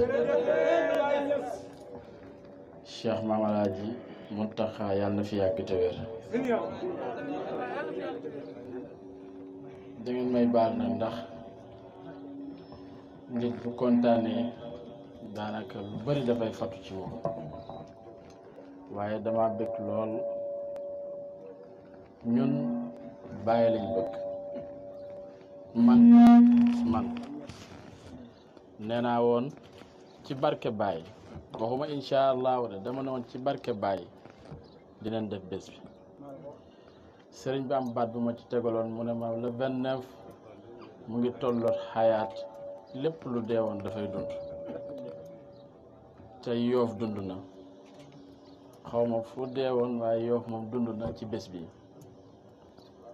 Cheikh Mame Alhaji Mountakha yàlla na fi yàgg te wér da ngeen may baal nag ndax nit bu kontaanee daanaka lu bari dafay fatu ci moom waaye dama bëgg lool ñun Baye lañ bëgg man nee naa woon ci barke Baye waxuma incha allahu de dama ne woon ci barke Baye dinañ def bés bi sëriñ bi am baat bu ma ci tegaloon mu ne ma le 29 mu ngi tolloot xayaat lépp lu deewoon dafay dund te Yoof dund na xaw ma fu deewoon waaye Yoof moom dund na ci bés bi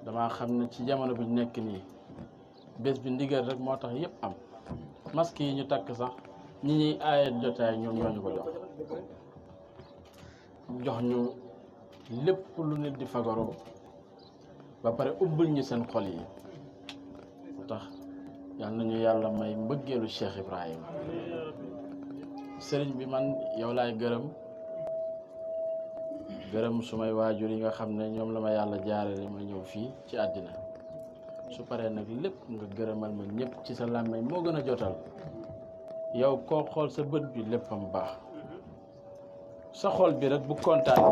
dama xam ne ci jamono bi nekk nii bés bi ndigal rek moo tax yëpp am masque yi ñu takk sax ñi ñuy aaye jotaay ñoom ñoo ñu ko jox ñu lépp lu nit di fagaroo ba pare ubbul ñu seen xol yi tax yal nañu yàlla may mbëggeelu Cheikh Ibrahima sëriñ bi man yow laay gërëm sumay waajur yi nga xam ne ñoom la ma yàlla jaarale ma ñëw fii ci àddina su paree nag lépp nga gërëmal ma ñëpp ci sa làmmiñ moo gën a jotal yow koo xool sa bët bi léppam baax sa xol bi rek bu kontaan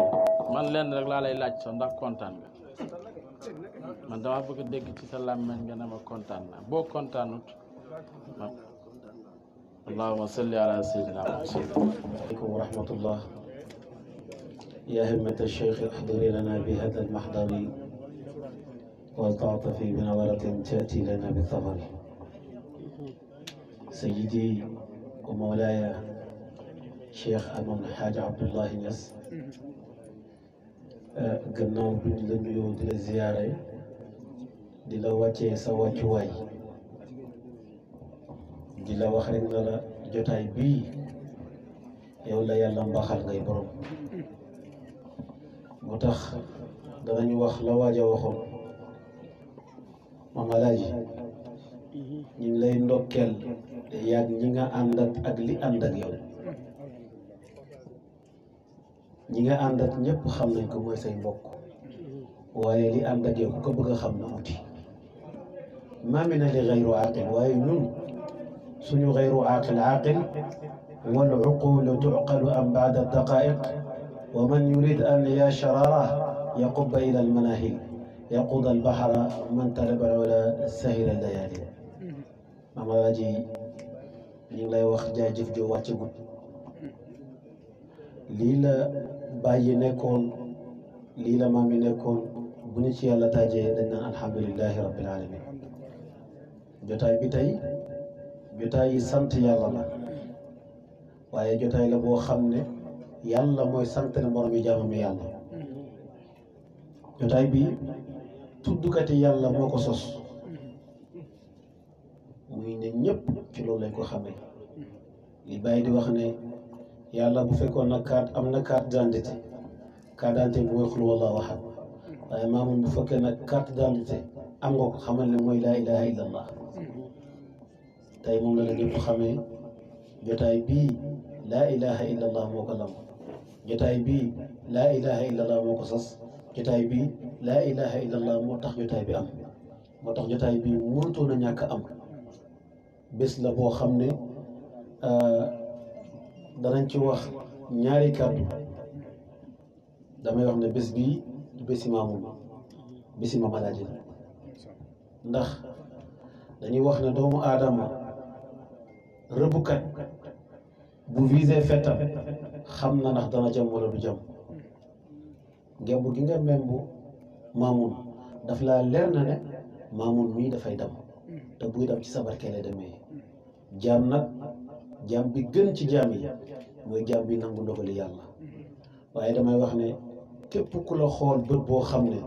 man lenn rek laa lay laaj sax ndax kontaan nga man dama bëgg a dégg ci sa làmmiñ nga ne ma kontaan naa boo kontaanut ma allahumma salli ala sayyidina Muhammad aleykum wa rahmatullah ya himmata cheikh ihduri lana bi hada almahdari walta'tafi bi nawaratin ta'ti lana bi thamari sayyidi wa mawlaaya cheikh amoon xaaja Abdullahi Niass gannaaw bi ñu la nuyoo di la ziyaare di la wàccee sa wàccuwaay di la wax rek na la jotaay bii yow la yàlla mbaxal ngay borom moo tax danañu wax la waaja waxoon Mame Alhaji ñu ngi lay ndokkeel yàgg ñi nga ànd ak li ànd ak yow ñi nga ànd ak ñëpp xam nañ ko mooy say mbokk waaye li ànd ak yow ku ko bëgg a xam na uti maami na li xayru aqil waaye ñun suñu xayru aqil wal uqulu tuqalu am baada daqaiq wa man yurid an ya sharara yaquba ila al manahil yaqud al bahra man talaba wala sahira al layali Mame Alhaji ñu ngi lay wax jaajëf joo wàcce gut lii la bàyyi nekkoon lii la maam yi nekkoon bu ñu ci yàlla taajee dañ naan alhamdulilahi rabbil alamin jotaay bi tey jotaay yi sant yàlla la waaye jotaay la boo xam ne yàlla mooy sant ne borom yi jaamam yàlla jotaay bi tuddukati yàlla moo ko sos muy ne ñëpp ci loolu lañ ko xamee li bàyyi di wax ne yàlla bu fekkoon na carte am na carte d'identité carte d'identité bi mooy xul wallahu ahad waaye maamoom bu fekkee nag carte d'identité am nga ko xamal ne mooy laa ilaha illallah tey moom la la ñëpp xamee jotaay bii laa ilaha illallah moo ko lam jotaay bii laa ilaha illallah moo ko sos jotaay bii laa ilaha illallah moo tax jotaay bi am moo tax jotaay bii mënutoon a ñàkk am bés la boo xam ne danañ ci wax ñaari kàddu damay wax ne bés bii bési Mamoun bési Mame Alhaji ndax dañuy wax ne doomu aadama rëbbukat bu visé fettam xam na ndax dana jam wala du jam ngemb gi nga membu Mamoun daf laa leer na ne Mamoun mii dafay dam te buy dam ci sa barke lay demee jaam nag jaam bi gën ci jaam yi mooy jaam bi nangu ndogali yàlla waaye damay wax ne képp ku la xool bët boo xam ne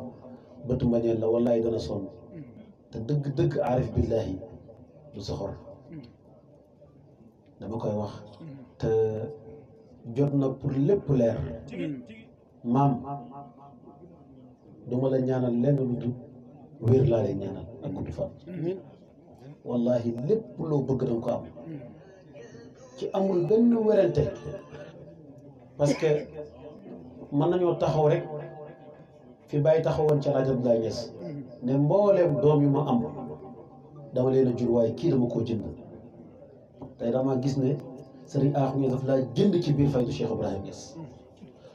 bëtu mbañeel la wallaay dana sonn te dëgg-dëgg aarif billahi du soxor dama koy wax te jot na pour lépp leer maam duma la ñaanal lenn lu dul wér laa lay ñaanal ak gudd fan wallahi lépp loo bëgg danga ko am ci amul benn werante parce que mën nañoo taxaw rek fi bàyyi taxawoon ca rajo Abdoulaye Niass ne mbooleem doom yu ma am dama leen a jur waaye kii dama koo jënd tey dama gis ne Serigne Akh Niass daf laa jënd ci biir faydu Cheikh Ibrahima Niass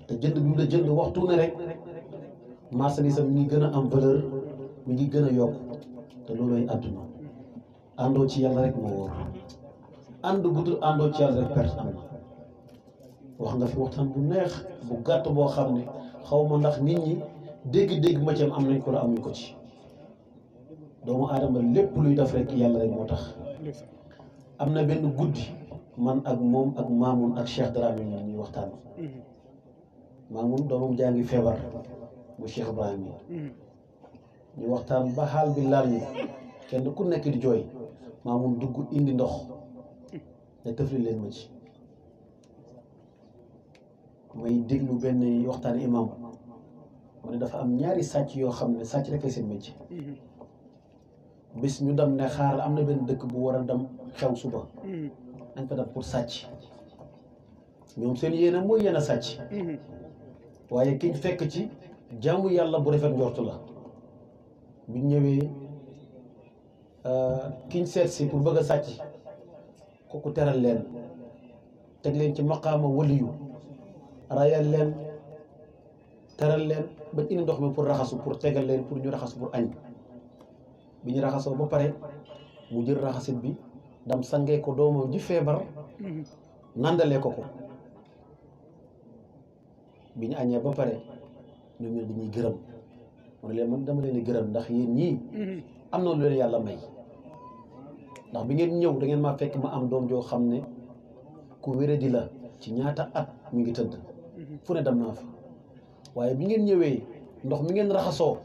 te jënd bi mu la jënd waxtu ne rek marchandise mi ngi gën a am valeur mi ngi gën a yokk te loolooy àdduna àndoo ci yàlla rek moo wóor ànd budul àndoo ci yàlla rek perte am na wax nga fi waxtaan bu neex bu gàtt boo xam ne xaw ma ndax nit ñi dégg-dégg ma ci am nañ ko la amuñ ko ci doomu aadama lépp luy def rek yàlla rek moo tax am na benn guddi man ak moom ak Mamoun ak Cheikh Dramé ñoom ñuy waxtaan Mamoun doomam jaa ngi feebar bu Cheikh Ibrahima ñu waxtaan ba xaal bi laal ñu kenn ku nekk di jooy Mamoun dugg indi ndox ne tëfli leen ma ci may déglu benn waxtaan imam mu ne dafa am ñaari sàcc yoo xam ne sàcc rek seen métier bis ñu dem ne xaaral am na benn dëkk bu war a dem xew suba dañ fa dem pour sàcc ñoom seen yéene mooy yéen a sàcc waaye kiñ fekk ci jaamu yàlla bu rafet njortu la biñ ñëwee kiñ seet si pour bëgg a sàcc kooku teral leen teg leen ci maqaama waliyu rayal leen teral leen ba indi ndox mi pour raxasu pour tegal leen pour ñu raxasu pour añ bi ñu raxasoo ba pare mu jël raxasit bi dam sangee ko doomam ji feebar nandalee ko bi ñu añee ba pare ñoom ñoo dañuy gërëm mu ne leen man dama leen di gërëm ndax yéen ñii am na lu leen yàlla may ndax bi ngeen ñëw da ngeen maa fekk ma am doom joo xam ne ku wéradi la ci ñaata at mi ngi tëdd fu ne dem naa fa waaye bi ngeen ñëwee ndox mi ngeen raxasoo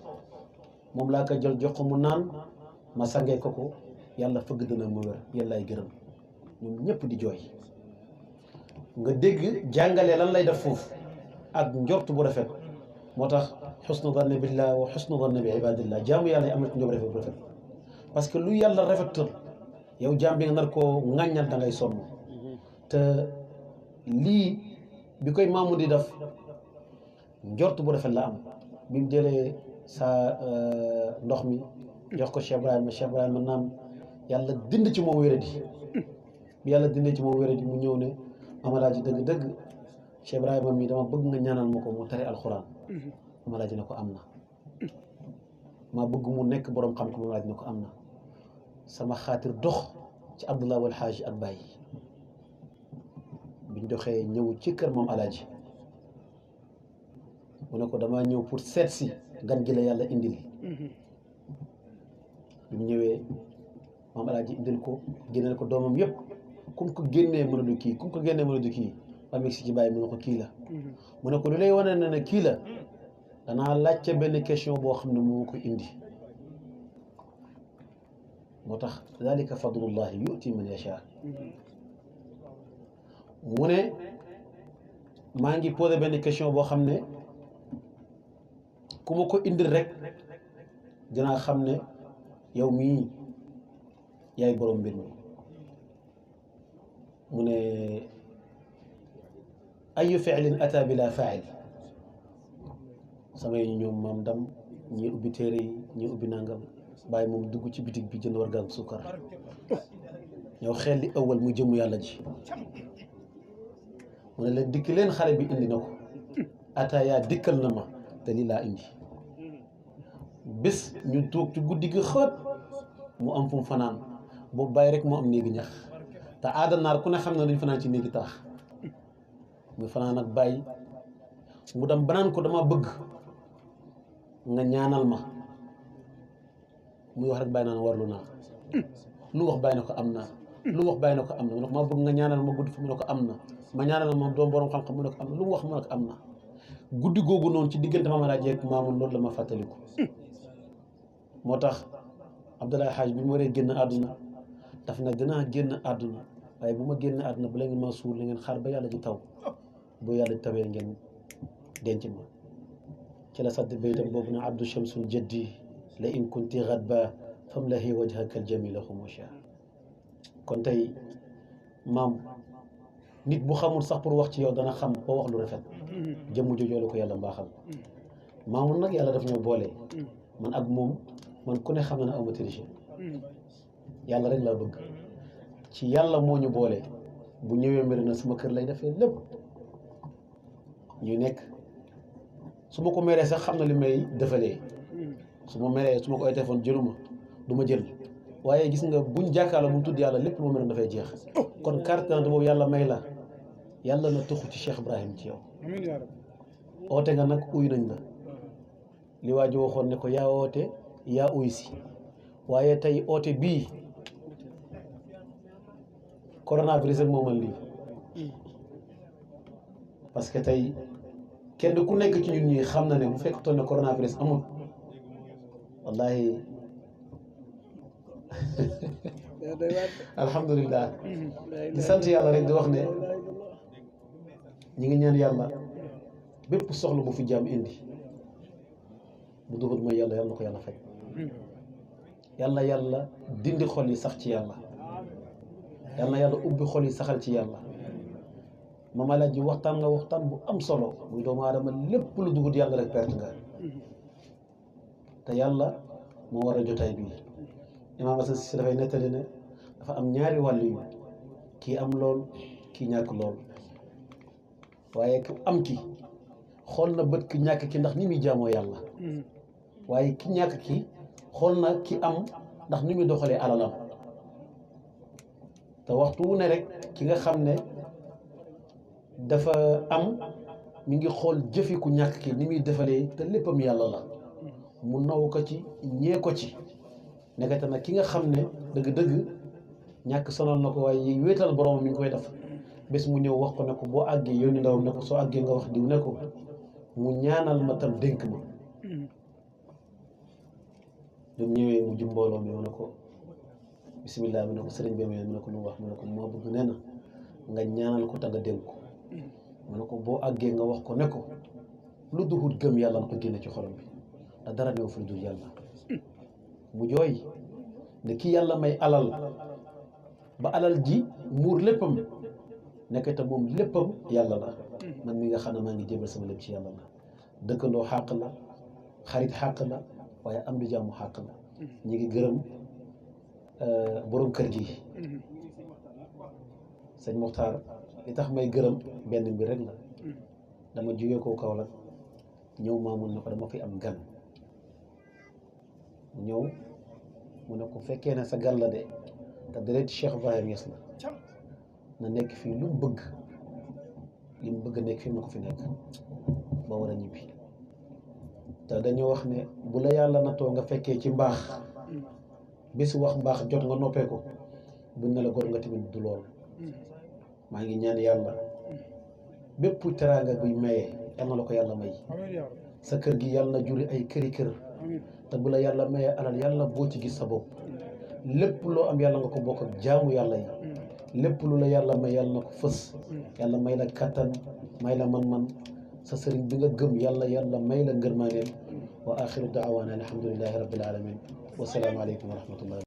moom laa ko jël jox ko mu naan ma sangee ko yàlla fëgg dina mu wér yéen lay gërëm ñoom ñëpp di jooy nga dégg jàngale lan lay def foofu ak njort bu rafet moo tax xusnu danni billah wa xusnu danni bi ibadillah jaamu yàlla yi am na ci njort bu rafet parce que lu yàlla rafetal yow jaam bi nga nar koo ŋàññal da ngay sonn te lii bi koy Mamoun di def njort bu rafet la am bi mu jëlee sa ndox mi jox ko Cheikh Ibrahima naan yàlla dind ci moom wéradi bi yàlla dindee ci moom wéradi mu ñëw ne amalaaji dëgg-dëgg Cheikh Ibrahima mi dama bëgg nga ñaanal ma ko mu tari alxuraan amalaaji ne ko am na ma bëgg mu nekk borom xam-xam amalaaji ne ko am na sama xaatir dox ci Abdullah wal Haaji ak Baye biñ doxee ñëw ci kër moom alaaji mu ne ko damaa ñëw pour seet si gan gi la yàlla indil bi mu ñëwee moom alaaji indil ko génneel ko doomam yëpp kum ko génnee mën a du kii kum ko génnee mën a du kii ba meg si ci Baye mu ne ko kii la mu ne ko lu lay wane ne kii la danaa laajte benn question boo xam ne moo ko indi moo tax dalika fadlullahi yu'ti man yasha mu ne maa ngi posé benn question boo xam ne ku ma ko indil rek dinaa xam ne yow mii yaay borom mbir mi mu ne ayu fi'lin ata bila fa'il samay ñoom maam dam ñii ubbi téere yi ñii ubbi nangam Baye moom dugg ci bitig bi jënd warga ak suukar ñëw xel li ëwal muy jëmu yàlla ji mu ne leen dikk leen xale bi indi na ko ataaya dikkal na ma te lii laa indi bés ñu toog ci guddi gi xët mu am fu mu fanaan boobu Baye rek moo am néegi ñax te aada naar ku ne xam na duñ fanaan ci néegi taax muy fanaan ak bàyyi mu dem banaan ko dama bëgg nga ñaanal ma muy wax rek bàyyi naan warlu naa lu wax bàyyi na ko am na lu wax bàyyi na ko am na mu ne ko ma bëgg nga ñaanal ma guddi fi mu ne ko am na ma ñaanal ma doom borom xam-xam mu ne ko am na lu mu wax mu ne ko am na guddi googu noonu ci diggante Maam Alaaji ak Maamun loolu la ma fàttaliku moo tax Abdoulaye Hadj bi mu waree génn àdduna daf ne dinaa génn àdduna waaye bu ma génn àdduna bu la ngeen ma suul la ngeen xaar ba yàlla ji taw bu yàlla tawee ngeen denc ma ci la sadd baytam boobu na abdou shamsul jaddi la in kunti ghadba famlahi wajhaka aljamila xumusha kon tey maam nit bu xamul sax pour wax ci yow dana xam ba wax lu rafet jëmm jojoo la ko yàlla mbaaxal maamul nag yàlla daf ñoo boole man ak moom man ku ne xam na ne awma triché yàlla rek laa bëgg ci yàlla moo ñu boole bu ñëwee mbir na sama kër lay defee lépp ñu nekk su ma ko meree sax xam na li may defalee su ma meree su ma ko ay téléphone jëluma du ma jël waaye gis nga buñ jàkkaarloo bu mu tudd yàlla lépp lu ma meroon dafay jeex kon carte d'identité boobu yàlla may la yàlla na tuxu ci Cheikh Ibrahim ci yow oote nga nag uy nañ la li waa ji waxoon ne ko yaa oote yaa uy si waaye tey oote bii coronavirus rek moo mën lii parce que tey kenn ku nekk ci ñun ñi xam na ne bu fekkoon ne coronavirus amul wallahi alhamdulilah di sant yàlla rek di wax ne ñi ngi ñaan yàlla bépp soxla bu fi jaam indi bu duhut mooy yàlla yàlla na ko yàlla faj yàlla dindi xol yi sax ci yàlla yàlla ubbi xol yi saxal ci yàlla Mame Alaaji waxtaan nga waxtaan bu am solo muy doomu aadama lépp lu dugut yàlla rek perte nga te yàlla moo war a jotaay bii imaam Asan Si dafay nettali ne dafa am ñaari wàll yu kii am lool kii ñàkk lool waaye ki am ki xool na bët ki ñàkk ki ndax ni muy jaamoo yàlla waaye ki ñàkk ki xool na ki am ndax ni muy doxalee alalam te waxtu wu ne rek ki nga xam ne dafa am mi ngi xool jëfi ku ñàkk ki ni muy defalee te léppam yàlla la mu naw ko ci ñee ko ci nekkate nag ki nga xam ne dëgg-dëgg ñàkk sonal na ko waaye wéetal borom mi ngi koy def bés mu ñëw wax ko ne ko boo àggee yónni ndawam ne ko soo àggee nga wax diw ne ko mu ñaanal ma tam dénk ma ñoom ñëwee mu jub mbooloo mi mu ne ko bisimilah mu ne ko sëriñ bi mu ne ko lu wax mu ne ko moo bëgg nee na nga ñaanal ko te nga dénk ko mu ne ko boo àggee nga wax ko ne ko lu duhut gëm yàlla na ko génne ci xolam bi te dara new fa dul yàlla mu jooy ne kii yàlla may alal ba alal ji muur léppam nekk te moom léppam yàlla la man mi nga xam ne maa ngi jébal sama lépp ci yàlla la dëkkandoo xàq la xarit xàq la waaye am di jàmmu xàq la ñi ngi gërëm borom kër gi sëñ Moxtaar li tax may gërëm benn mbir rek la dama jógee ko Kaolack ñëw Maamun na ko dama fi am gan ñëw mu ne ko fekkee ne sa gan la de te deret Cheikh Ibrahim Niass la na nekk fii lu mu bëgg li mu bëgg a nekk fii na ko fi nekk ba war a ñibbi te dañoo wax ne bu la yàlla nattoo nga fekkee ci mbaax bési wax mbaax jot nga noppee ko buñ ne la gor nga tamit du lool maa ngi ñaan yàlla bépp teraanga buy maye yal na la ko yàlla may sa kër gi yàlla na juri ay këri kër te bu la yàlla mayee alal yàlla boo ci gis sa bopp lépp loo am yàlla nga ko bokk ak jaamu yàlla yi lépp lu la yàlla may yàlla na ko fës yàlla may la kattan may la man-man sa sëriñ bi nga gëm yàlla may la ngërmaaneel wa axiru daawaana alhamdulillahi rabbil alamin wasalaamu aleykum wa rahmatullah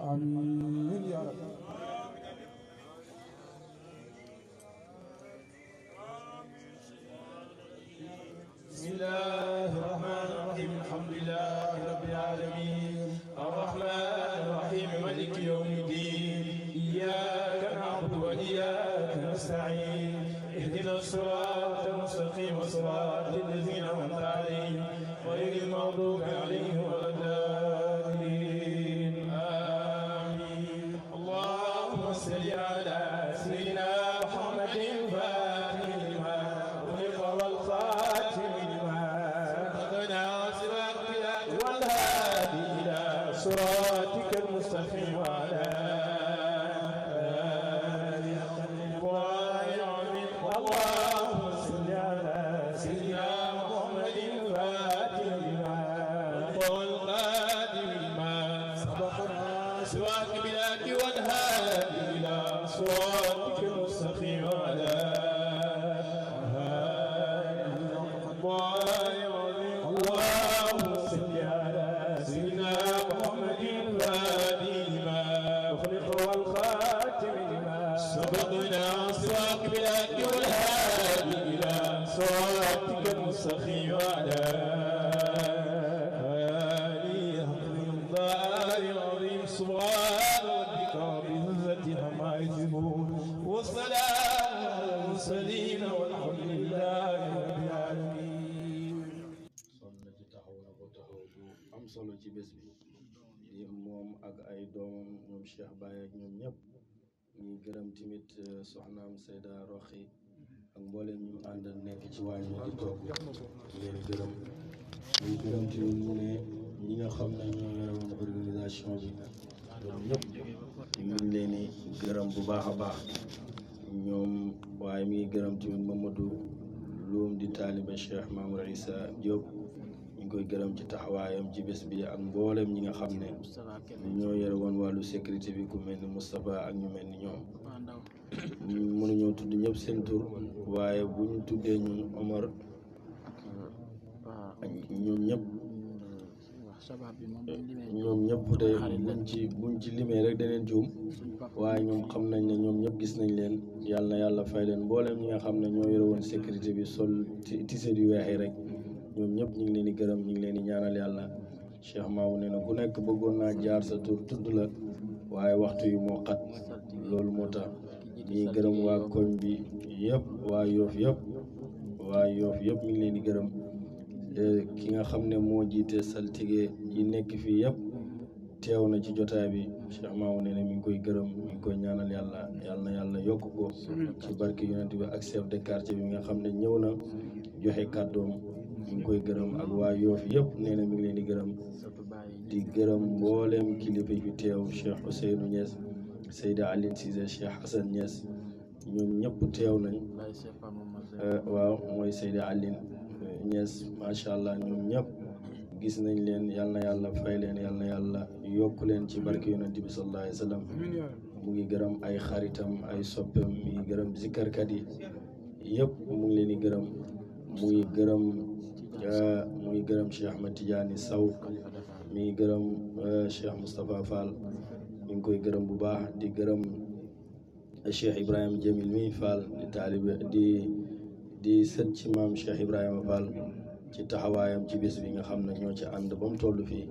آمين يا رب. بسم الله الرحمن الرحيم الحمد لله رب العالمين الرحمن الرحيم مالك يوم الدين إياك نعبد وإياك نستعين اهدنا الصراط المستقيم صراط الذين أنعمت عليهم غير المغضوب عليهم ولا الضالين آمين. اللهم صل على سيدنا محمد الفاتح لما أغلق والخاتم لما سبقنا والهادي إلى صراطك المستقيم وعلى آله اللهم صل على سيدنا محمد الفاتح لما والقادم لما سبقنا سواك بلاد والهادي إلى صراطك المستقيم وعلى اللهم صل على سيدنا محمد الفاتح لما أخلق والخاتم لما سبقنا صراط بلاد والهادي إلى صراطك المستقيم وعلى آله العظيم سبحان ربك رب العزة عما يصفون والسلام على المرسلين والحمد لله رب العالمين. sonn ci taxaw na ko taxaw bu am solo ci bés bi di moom ak ay doomam ñoom Cheikh Baye ak ñoom ñëpp ñuy gërëm tamit soxnaam Seyda Roxi ak mbooleem ñu àndal nekk ci waañ di toog leen gërëm ñuy gërëm tamit mu ne ñi nga xam ne ñoo yore woon organisation bi ñoom ñëpp ñu ngi leen di gërëm bu baax a baax ñoom waaye mi ngi gërëm tamit Mamadou Loum di taaliba Cheikh Mamour Issa Diop ñu ngi koy gërëm ci taxawaayam ci bés bi ak mboolem ñi nga xam ne ñoo yore woon wàllu sécurité bi ku mel ni Moustapha ak ñu mel ni ñoom mënuñoo tudd ñëpp seen tur waaye bu ñu tuddee ñun Omar ñoom ñëpp tey buñ ci limee rek daneen juum waaye ñoom xam nañ ne ñoom ñëpp gis nañ leen yàlla na yàlla fay leen mboolem ñi nga xam ne ñoo yore woon sécurité bi sol tiset yu weex yi rek ñoom ñëpp ñu ngi leen di gërëm ñu ngi leen di ñaanal yàlla Cheikh Maou nee na ku nekk bëggoon naa jaar sa tur tudd la waaye waxtu yu moo xat loolu moo tax ñuy gërëm waa koñ bi yëpp waa Yoof yëpp ñu ngi leen di gërëm ki nga xam ne moo jiite saltige yi nekk fii yëpp teew na ci jotaay bi Cheikh Maou nee na mi ngi koy gërëm mi ngi koy ñaanal yàlla na yàlla yokk ko ci barke yonent bi ak chef de quartier bi nga xam ne ñëw na joxe kàddoom mi ngi koy gërëm ak waa Yoof yëpp nee na mi ngi leen di gërëm mbooleem kilifa yi fi teew Cheikh Ousseynou Niass Seyda Aline Cissé Cheikh Hassan Niass ñoom ñëpp teew nañ waaw mooy Seyda Aline Niass macha allah ñoom ñëpp gis nañ leen yal na yàlla fay leen yal na yàlla yokk leen ci barke yonent bi sallallahu alayhi wa sallam mu ngi gërëm ay xaritam ay soppem mi ngi gërëm zikarkat yi yëpp mu ngi leen di gërëm mu ngi gërëm Cheikh Ahmed Tidiane Sow mi ngi gërëm Cheikh Moustapha Fall mi ngi koy gërëm bu baax di gërëm Cheikh Ibrahima Jamil mi Fall di taalibe di sët ci maam Cheikh Ibrahima Fall ci taxawaayam ci bés bi nga xam ne ñoo ci ànd ba mu toll fii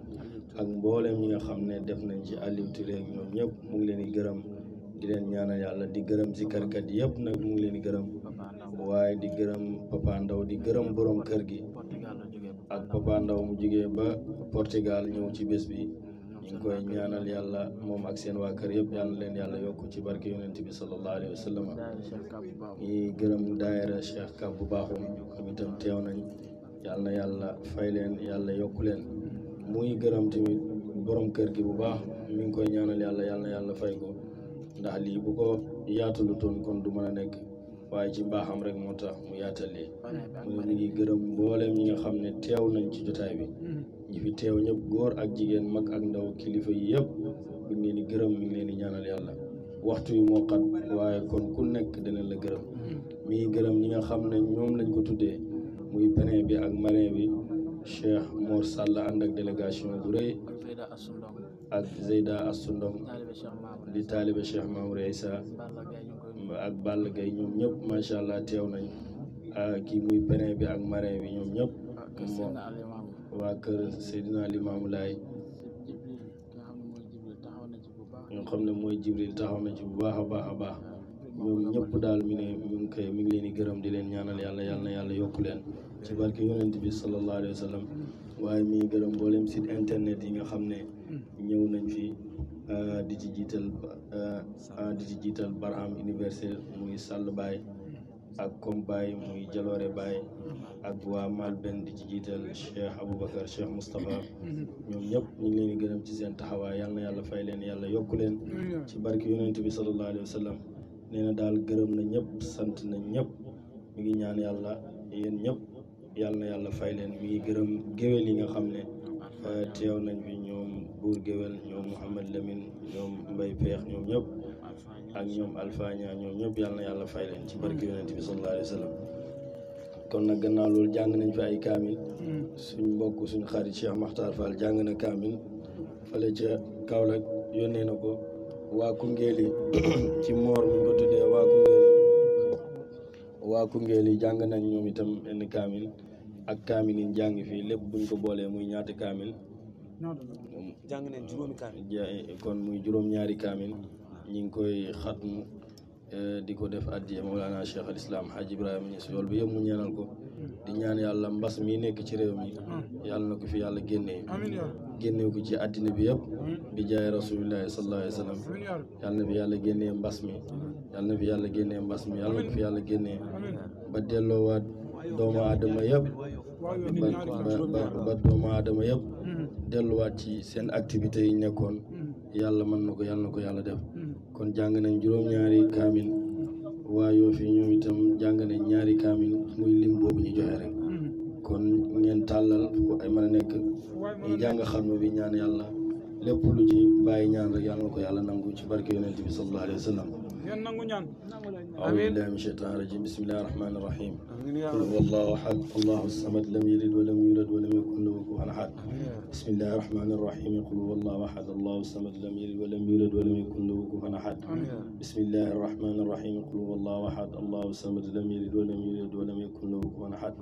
ak mbooleem ñi nga xam ne def nañ ci Aliou Touré ak ñoom ñëpp mu ngi leen di gërëm di leen ñaanal yàlla di gërëm zikarkat yëpp nag mu ngi leen di gërëm waaye di gërëm Papa Ndaw di gërëm borom kër gi ak Papa Ndaw mu jógee ba Portugal ñëw ci bés bi ñu ngi koy ñaanal yàlla moom ak seen waa kër yëpp yal na leen yàlla yokk ci barke yonent bi sallallahu alayhi wa sallam ñi gërëm daayira Cheikh Kab bu baaxum am itam teew nañ yal na yàlla fay leen yàlla yokku leen muy gërëm tamit borom kër gi bu baax mi ngi koy ñaanal yàlla yal na yàlla fay ko ndax lii bu ko yaatalu toon kon du mën a nekk waaye ci mbaaxam rek moo tax mu yaatal lii mu ngi gërëm mbooleem ñi nga xam ne teew nañ ci jotaay bi ñi fi teew ñëpp góor ak jigéen mag ak ndaw kilifa yi yëpp mi ngi leen di gërëm mi ngi leen di ñaanal yàlla waxtu yi moo xat waaye kon ku nekk dana la gërëm mi ngi gërëm ñi nga xam ne ñoom lañ ko tuddee muy parrain bi ak marraine bi Cheikh Mor Sall ànd ak délégation bu rëy ak Zeyda Assundong taalibe Cheikh Mamour di taalibe Cheikh Mamour Issa Balla Gaye ñu ngi koy ak Balla Gaye ñoom ñëpp macha allah teew nañ kii muy parrain bi ak marraine bi ñoom ñëpp moom waa kër Seydina Limaamu Laay ñoo xam ne mooy Jibril taxaw na ci bu baax a baax a baax ñoom ñëpp daal mi ngi leen di gërëm di leen ñaanal yàlla yal na yàlla yokku leen ci barke yonent bi sallallahu alayhi wa sallam waaye mi ngi gërëm mboolem site internet yi nga xam ne ñëw nañ fi di ci jiital Barham universel muy Sall Baye ak Kom Baye muy Jaloore Baye ak waa Malben di ci jiital Cheikh Aboubacar Cheikh Moustapha ñoom ñëpp ñu ngi leen di gërëm ci seen taxawaay yal na yàlla fay leen yàlla yokku leen ci barke yonent bi sallallahu alayhi wa sallam nee na daal gërëm na ñëpp sant na ñëpp mi ngi ñaan yàlla yéen ñëpp yal na yàlla fay leen mi ngi gërëm géwél yi nga xam ne teew nañ fi ñoom buur géwél ñoom Mouhamed Lamine ñoom Mbaye Peex ñoom ñëpp ak ñoom Alfaaña ñoom ñëpp yal na yàlla fay leen ci barke yonent bi sallallahu alayhi wa sallam kon nag gannaaw loolu jàng nañ fi ay kaamil suñ mbokk suñ xarit Cheikh Makhtar Fall jàng na kaamil fale ca Kaolack yónnee na ko waa Koungheul yi ci moor mi ko tuddee waa Koungheul yi jàng nañ ñoom itam benn kaamil ak kaamil yi jàng fii lépp buñ ko boolee muy ñaati kaamil jàng nañ juróomi kaamil kon muy juróom-ñaari kaamil ñi ngi koy xatmu di ko def addiya Mawlana Cheikh al Islam Hadj Ibrahima Niass yool bi yëpp mu ñaanal ko di ñaan yàlla mbas mi nekk ci réew mi yàlla na ko fi yàlla génnee ko ci àddina bi yëpp di jaay rasulillahi sallallahu alayhi wa sallam yàlla na fi yàlla génnee mbas mi yàlla na fi yàlla génnee mbas mi yàlla na ko fi yàlla génnee ba delloowaat doomu aadama yëpp ba doomu aadama yëpp delluwaat ci seen activités yi nekkoon yàlla mën na ko yàlla def kon jàng nañ juróom-ñaari kaamil waa yoo fi ñoom itam jàng nañ ñaari kaamil muy lim boobu ñu joxe rek kon ngeen tàllal fu ay mën a nekk ñu jàng xam bi ñaan yàlla lépp lu ci bàyyi ñaan rek yàlla na ko yàlla nangu ci barke yonent bi sallallahu alayhi wa sallam أعوذ بالله من الشيطان الرجيم بسم الله الرحمن الرحيم قل هو الله أحد الله الصمد لم يلد ولم يولد ولم يكن له كفوا أحد بسم الله الرحمن الرحيم قل هو الله أحد الله الصمد لم يلد ولم يولد ولم يكن له كفوا أحد بسم الله الرحمن الرحيم قل هو الله أحد الله الصمد لم يلد ولم يولد ولم يكن له كفوا أحد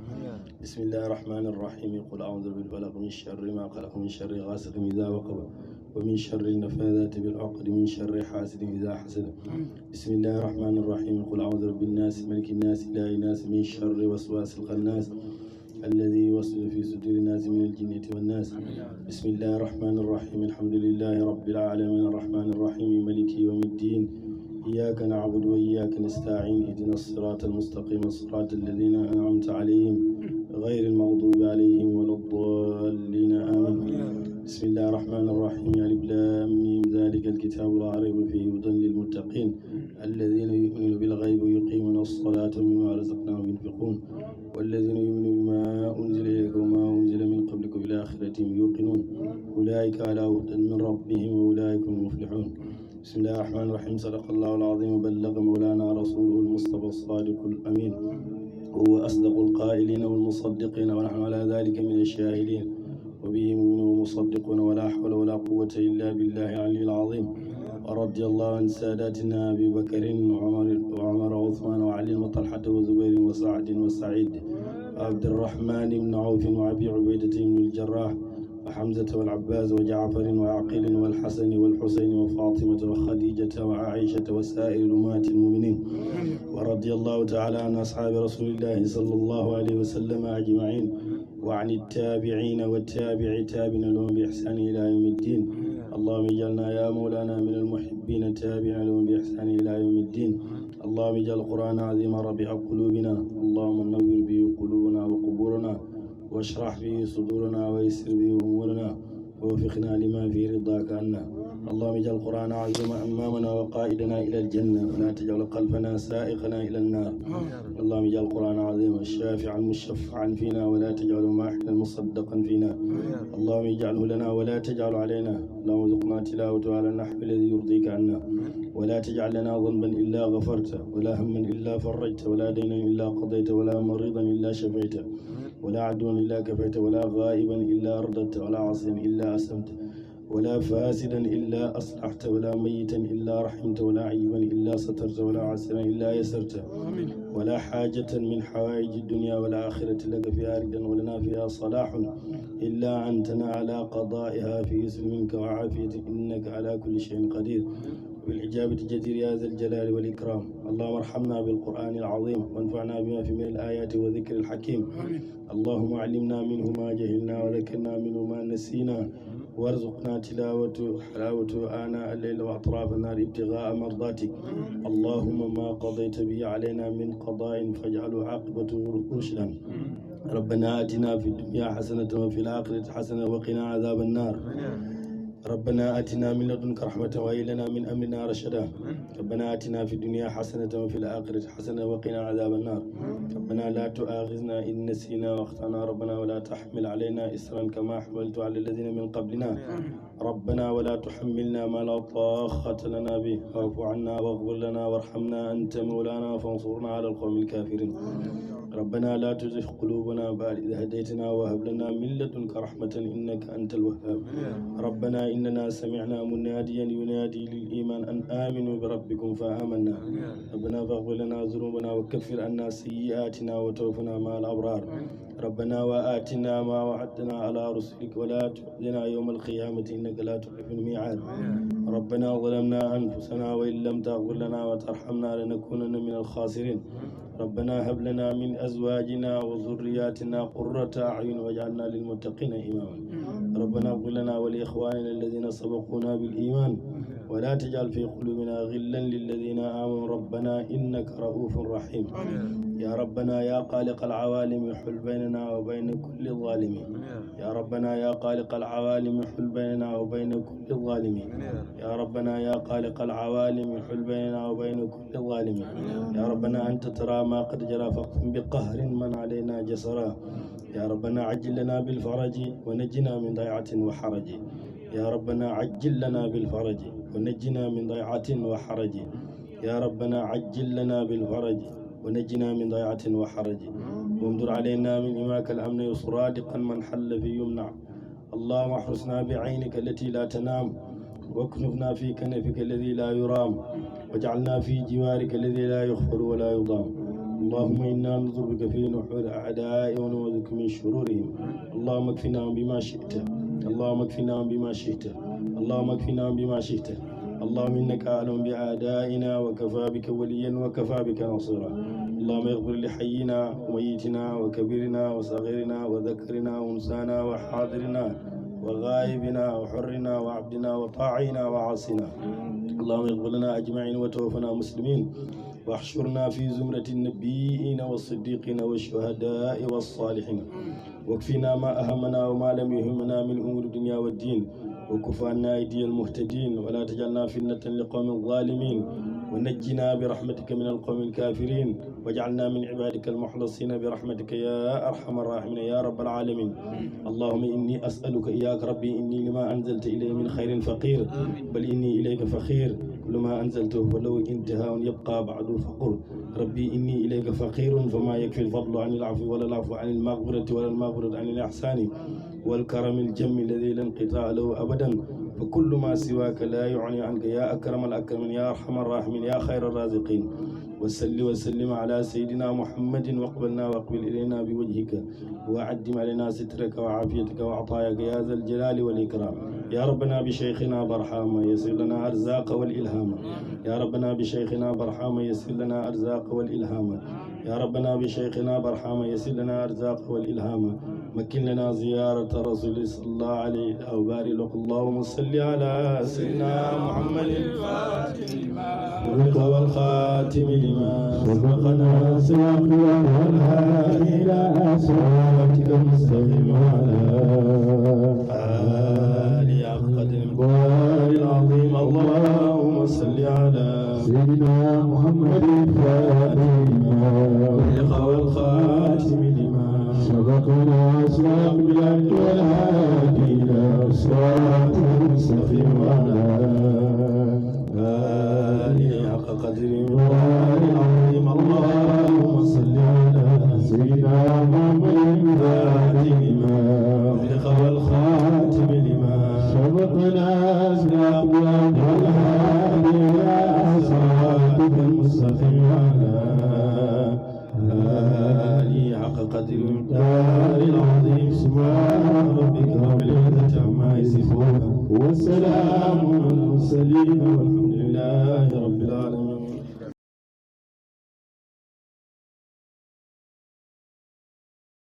بسم الله الرحمن الرحيم قل أعوذ بالفلق من شر ما خلق من شر غاسق إذا وقب ومن شر النفاذات بالعقد من شر حاسد إذا حسد بسم الله الرحمن الرحيم قل أعوذ بالناس ملك الناس إله الناس من شر وسواس الخناس الذي يوسوس في صدور الناس من الجنة والناس بسم الله الرحمن الرحيم الحمد لله رب العالمين الرحمن الرحيم ملك يوم الدين إياك نعبد وإياك نستعين اهدنا الصراط المستقيم صراط الذين أنعمت عليهم غير المغضوب عليهم ولا الضالين آمين بسم الله الرحمن الرحيم ألف لام ميم ذلك الكتاب لا ريب فيه هدى للمتقين الذين يؤمنون بالغيب ويقيمون الصلاة ومما رزقناهم ينفقون والذين يؤمنون بما أنزل إليك وما أنزل من قبلك بالآخرة يوقنون أولئك على هدى من ربهم وأولئك هم المفلحون بسم الله الرحمن الرحيم صدق الله العظيم وبلغ مولانا رسوله المصطفى الصادق الأمين هو أصدق القائلين والمصدقين ونحن على ذلك من الشاهدين وبه مؤمنون ومصدقون ولا حول ولا قوة إلا بالله العلي العظيم ورضي الله عن ساداتنا أبي بكر وعمر وعثمان وعلي وطلحة وزبير وسعد وسعيد وعبد الرحمن بن عوف وأبي عبيدة بن الجراح وحمزة والعباس وجعفر وعقيل والحسن والحسين وفاطمة وخديجة وعائشة وسائر أمهات المؤمنين ورضي الله تعالى عن أصحاب رسول الله صلى الله عليه وسلم أجمعين وعن التابعين والتابع تابعين لهم بإحسان إلى يوم الدين اللهم اجعلنا يا مولانا من المحبين تابعين لهم بإحسان إلى يوم الدين اللهم اجعل القرآن عظيم ربيع قلوبنا اللهم نور به قلوبنا وقبورنا واشرح به صدورنا ويسر به أمورنا ووفقنا لما فيه رضاك عنا اللهم اجعل القرآن عظيما أمامنا وقائدنا إلى الجنة ولا تجعل قلبنا سائقنا إلى النار اللهم اجعل القرآن عظيما شافعا مشفعا فينا ولا تجعله ماحلا مصدقا فينا اللهم اجعله لنا ولا تجعل علينا اللهم ارزقنا تلاوته على النحو الذي يرضيك عنا ولا تجعل لنا ذنبا إلا غفرته ولا هما إلا فرجته ولا دينا إلا قضيته ولا مريضا إلا شفيته ولا عدوا إلا كفيته ولا غائبا إلا أرددته ولا عاصيا إلا أسلمته ولا فاسدا إلا أصلحت ولا ميتا إلا رحمت ولا عيبا إلا سترت ولا عسرا إلا يسرت ولا حاجة من حوائج الدنيا والآخرة لك فيها ردا ولنا فيها صلاح إلا عنتنا على قضائها في يسر منك وعافية إنك على كل شيء قدير بالإجابة جدير يا ذا الجلال والإكرام. اللهم ارحمنا بالقرآن العظيم وانفعنا بما فيه من الآيات والذكر الحكيم. اللهم علمنا منه ما جهلنا وذكرنا منه ما نسينا وارزقنا تلاوة حلاوة آناء الليل وأطراف النار ابتغاء مرضاتك. اللهم ما قضيت به علينا من قضاء فاجعله عاقبته رشدا. ربنا آتنا في الدنيا حسنة وفي الآخرة حسنة وقنا عذاب النار. ربنا آتنا من لدنك رحمة وهب لنا من أمرنا رشدا. ربنا آتنا في الدنيا حسنة وفي الآخرة حسنة وقنا عذاب النار. ربنا لا تؤاخذنا إن نسينا واخطأنا. ربنا ولا تحمل علينا إسرا كما حملت على الذين من قبلنا. ربنا ولا تحملنا ما لا طاقة لنا به واعف عنا واغفر لنا وارحمنا أنت مولانا فانصرنا على القوم الكافرين. ربنا لا تزغ قلوبنا بعد إذ هديتنا وهب لنا من لدنك رحمة إنك أنت الوهاب. ربنا إننا سمعنا مناديا ينادي للإيمان أن آمنوا بربكم فآمنا. ربنا فاغفر لنا ذنوبنا وكفر عنا سيئاتنا وتوفنا مع الأبرار. ربنا وآتنا ما وعدتنا على رسلك ولا تخزنا يوم القيامة إنك لا تخلف الميعاد. ربنا ظلمنا أنفسنا وإن لم تغفر لنا وترحمنا لنكونن من الخاسرين. ربنا هب لنا من أزواجنا وذرياتنا قرة أعين واجعلنا للمتقين إماما. ربنا اغفر لنا ولإخواننا الذين سبقونا بالإيمان ولا تجعل في قلوبنا غلا للذين آمنوا ربنا إنك رؤوف رحيم. يا ربنا يا خالق العوالم حل بيننا وبين كل ظالمين. يا ربنا يا خالق العوالم حل بيننا وبين كل ظالمين. يا ربنا يا خالق العوالم حل بيننا وبين كل ظالمين. يا ربنا أنت ترى ما قد جرى فاقسم بقهر من علينا جسرا. يا ربنا عجل لنا بالفرج ونجنا من ضيعة وحرج. يا ربنا عجل لنا بالفرج ونجنا من ضيعة وحرج. يا ربنا عجل لنا بالفرج ونجنا من ضيعة وحرج. وامدر علينا من إماك الأمن صرادقا من حل في يمنع. اللهم احرسنا بعينك التي لا تنام واكنفنا في كنفك الذي لا يرام واجعلنا في جوارك الذي لا يخفر ولا يضام. اللهم إنا ننظر بك في نحور أعداء ونعوذ بك من شرورهم. اللهم اكفناهم بما شئت. اللهم اكفناهم بما شئت. اللهم اكفناهم بما شئت. اللهم إنك أعلم بأعدائنا وكفى بك وليا وكفى بك نصيرا. اللهم اغفر لحينا وميتنا وكبيرنا وصغيرنا وذكرنا وانسانا وحاضرنا وغائبنا وحرنا وعبدنا وطاعنا وعاصنا. اللهم اغفر لنا أجمعين وتوفنا مسلمين واحشرنا في زمرة النبيين والصديقين والشهداء والصالحين. واكفنا ما أهمنا وما لم يهمنا من أمور الدنيا والدين وكف عنا أيدي المهتدين ولا تجعلنا فتنة لقوم الظالمين ونجنا برحمتك من القوم الكافرين واجعلنا من عبادك المخلصين برحمتك يا أرحم الراحمين يا رب العالمين. اللهم إني أسألك إياك ربي إني لما أنزلت إلي من خير فقير بل إني إليك فخير كل ما أنزلته ولو انتهاء يبقى بعد فقر. ربي إني إليك فقير فما يكفي الفضل عن العفو ولا العفو عن المغفرة ولا المغفرة عن الإحسان والكرم الجم الذي لا انقطاع له أبدا. فكل ما سواك لا يعني عنك يا أكرم الأكرمين يا أرحم الراحمين يا خير الرازقين. وسل وسلم على سيدنا محمد واقبلنا واقبل إلينا بوجهك وعدم علينا سترك وعافيتك وعطاياك يا ذا الجلال والإكرام. يا ربنا بشيخنا برحام يسر لنا أرزاق والإلهام. يا ربنا بشيخنا برحام يسر لنا أرزاق والإلهام. يا ربنا بشيخنا برحام يسر لنا أرزاق والإلهام. مكن لنا زيارة رسول صلى الله عليه وبارك له. اللهم صل على سيدنا محمد الفاتح لما والخاتم لما سبقنا سواك والهادي إلى صراطك المستقيم وعلى آله قدر العظيم. اللهم صل على سيدنا محمد الفاتح لما والخاتم لما سبقنا سواك والهادي إلى صراطك المستقيم وعلى حق قدر العظيم. اللهم صل على سيدنا محمد الفاتح لما أغلق والخاتم لما سبقنا والسلام على المرسلين والحمد لله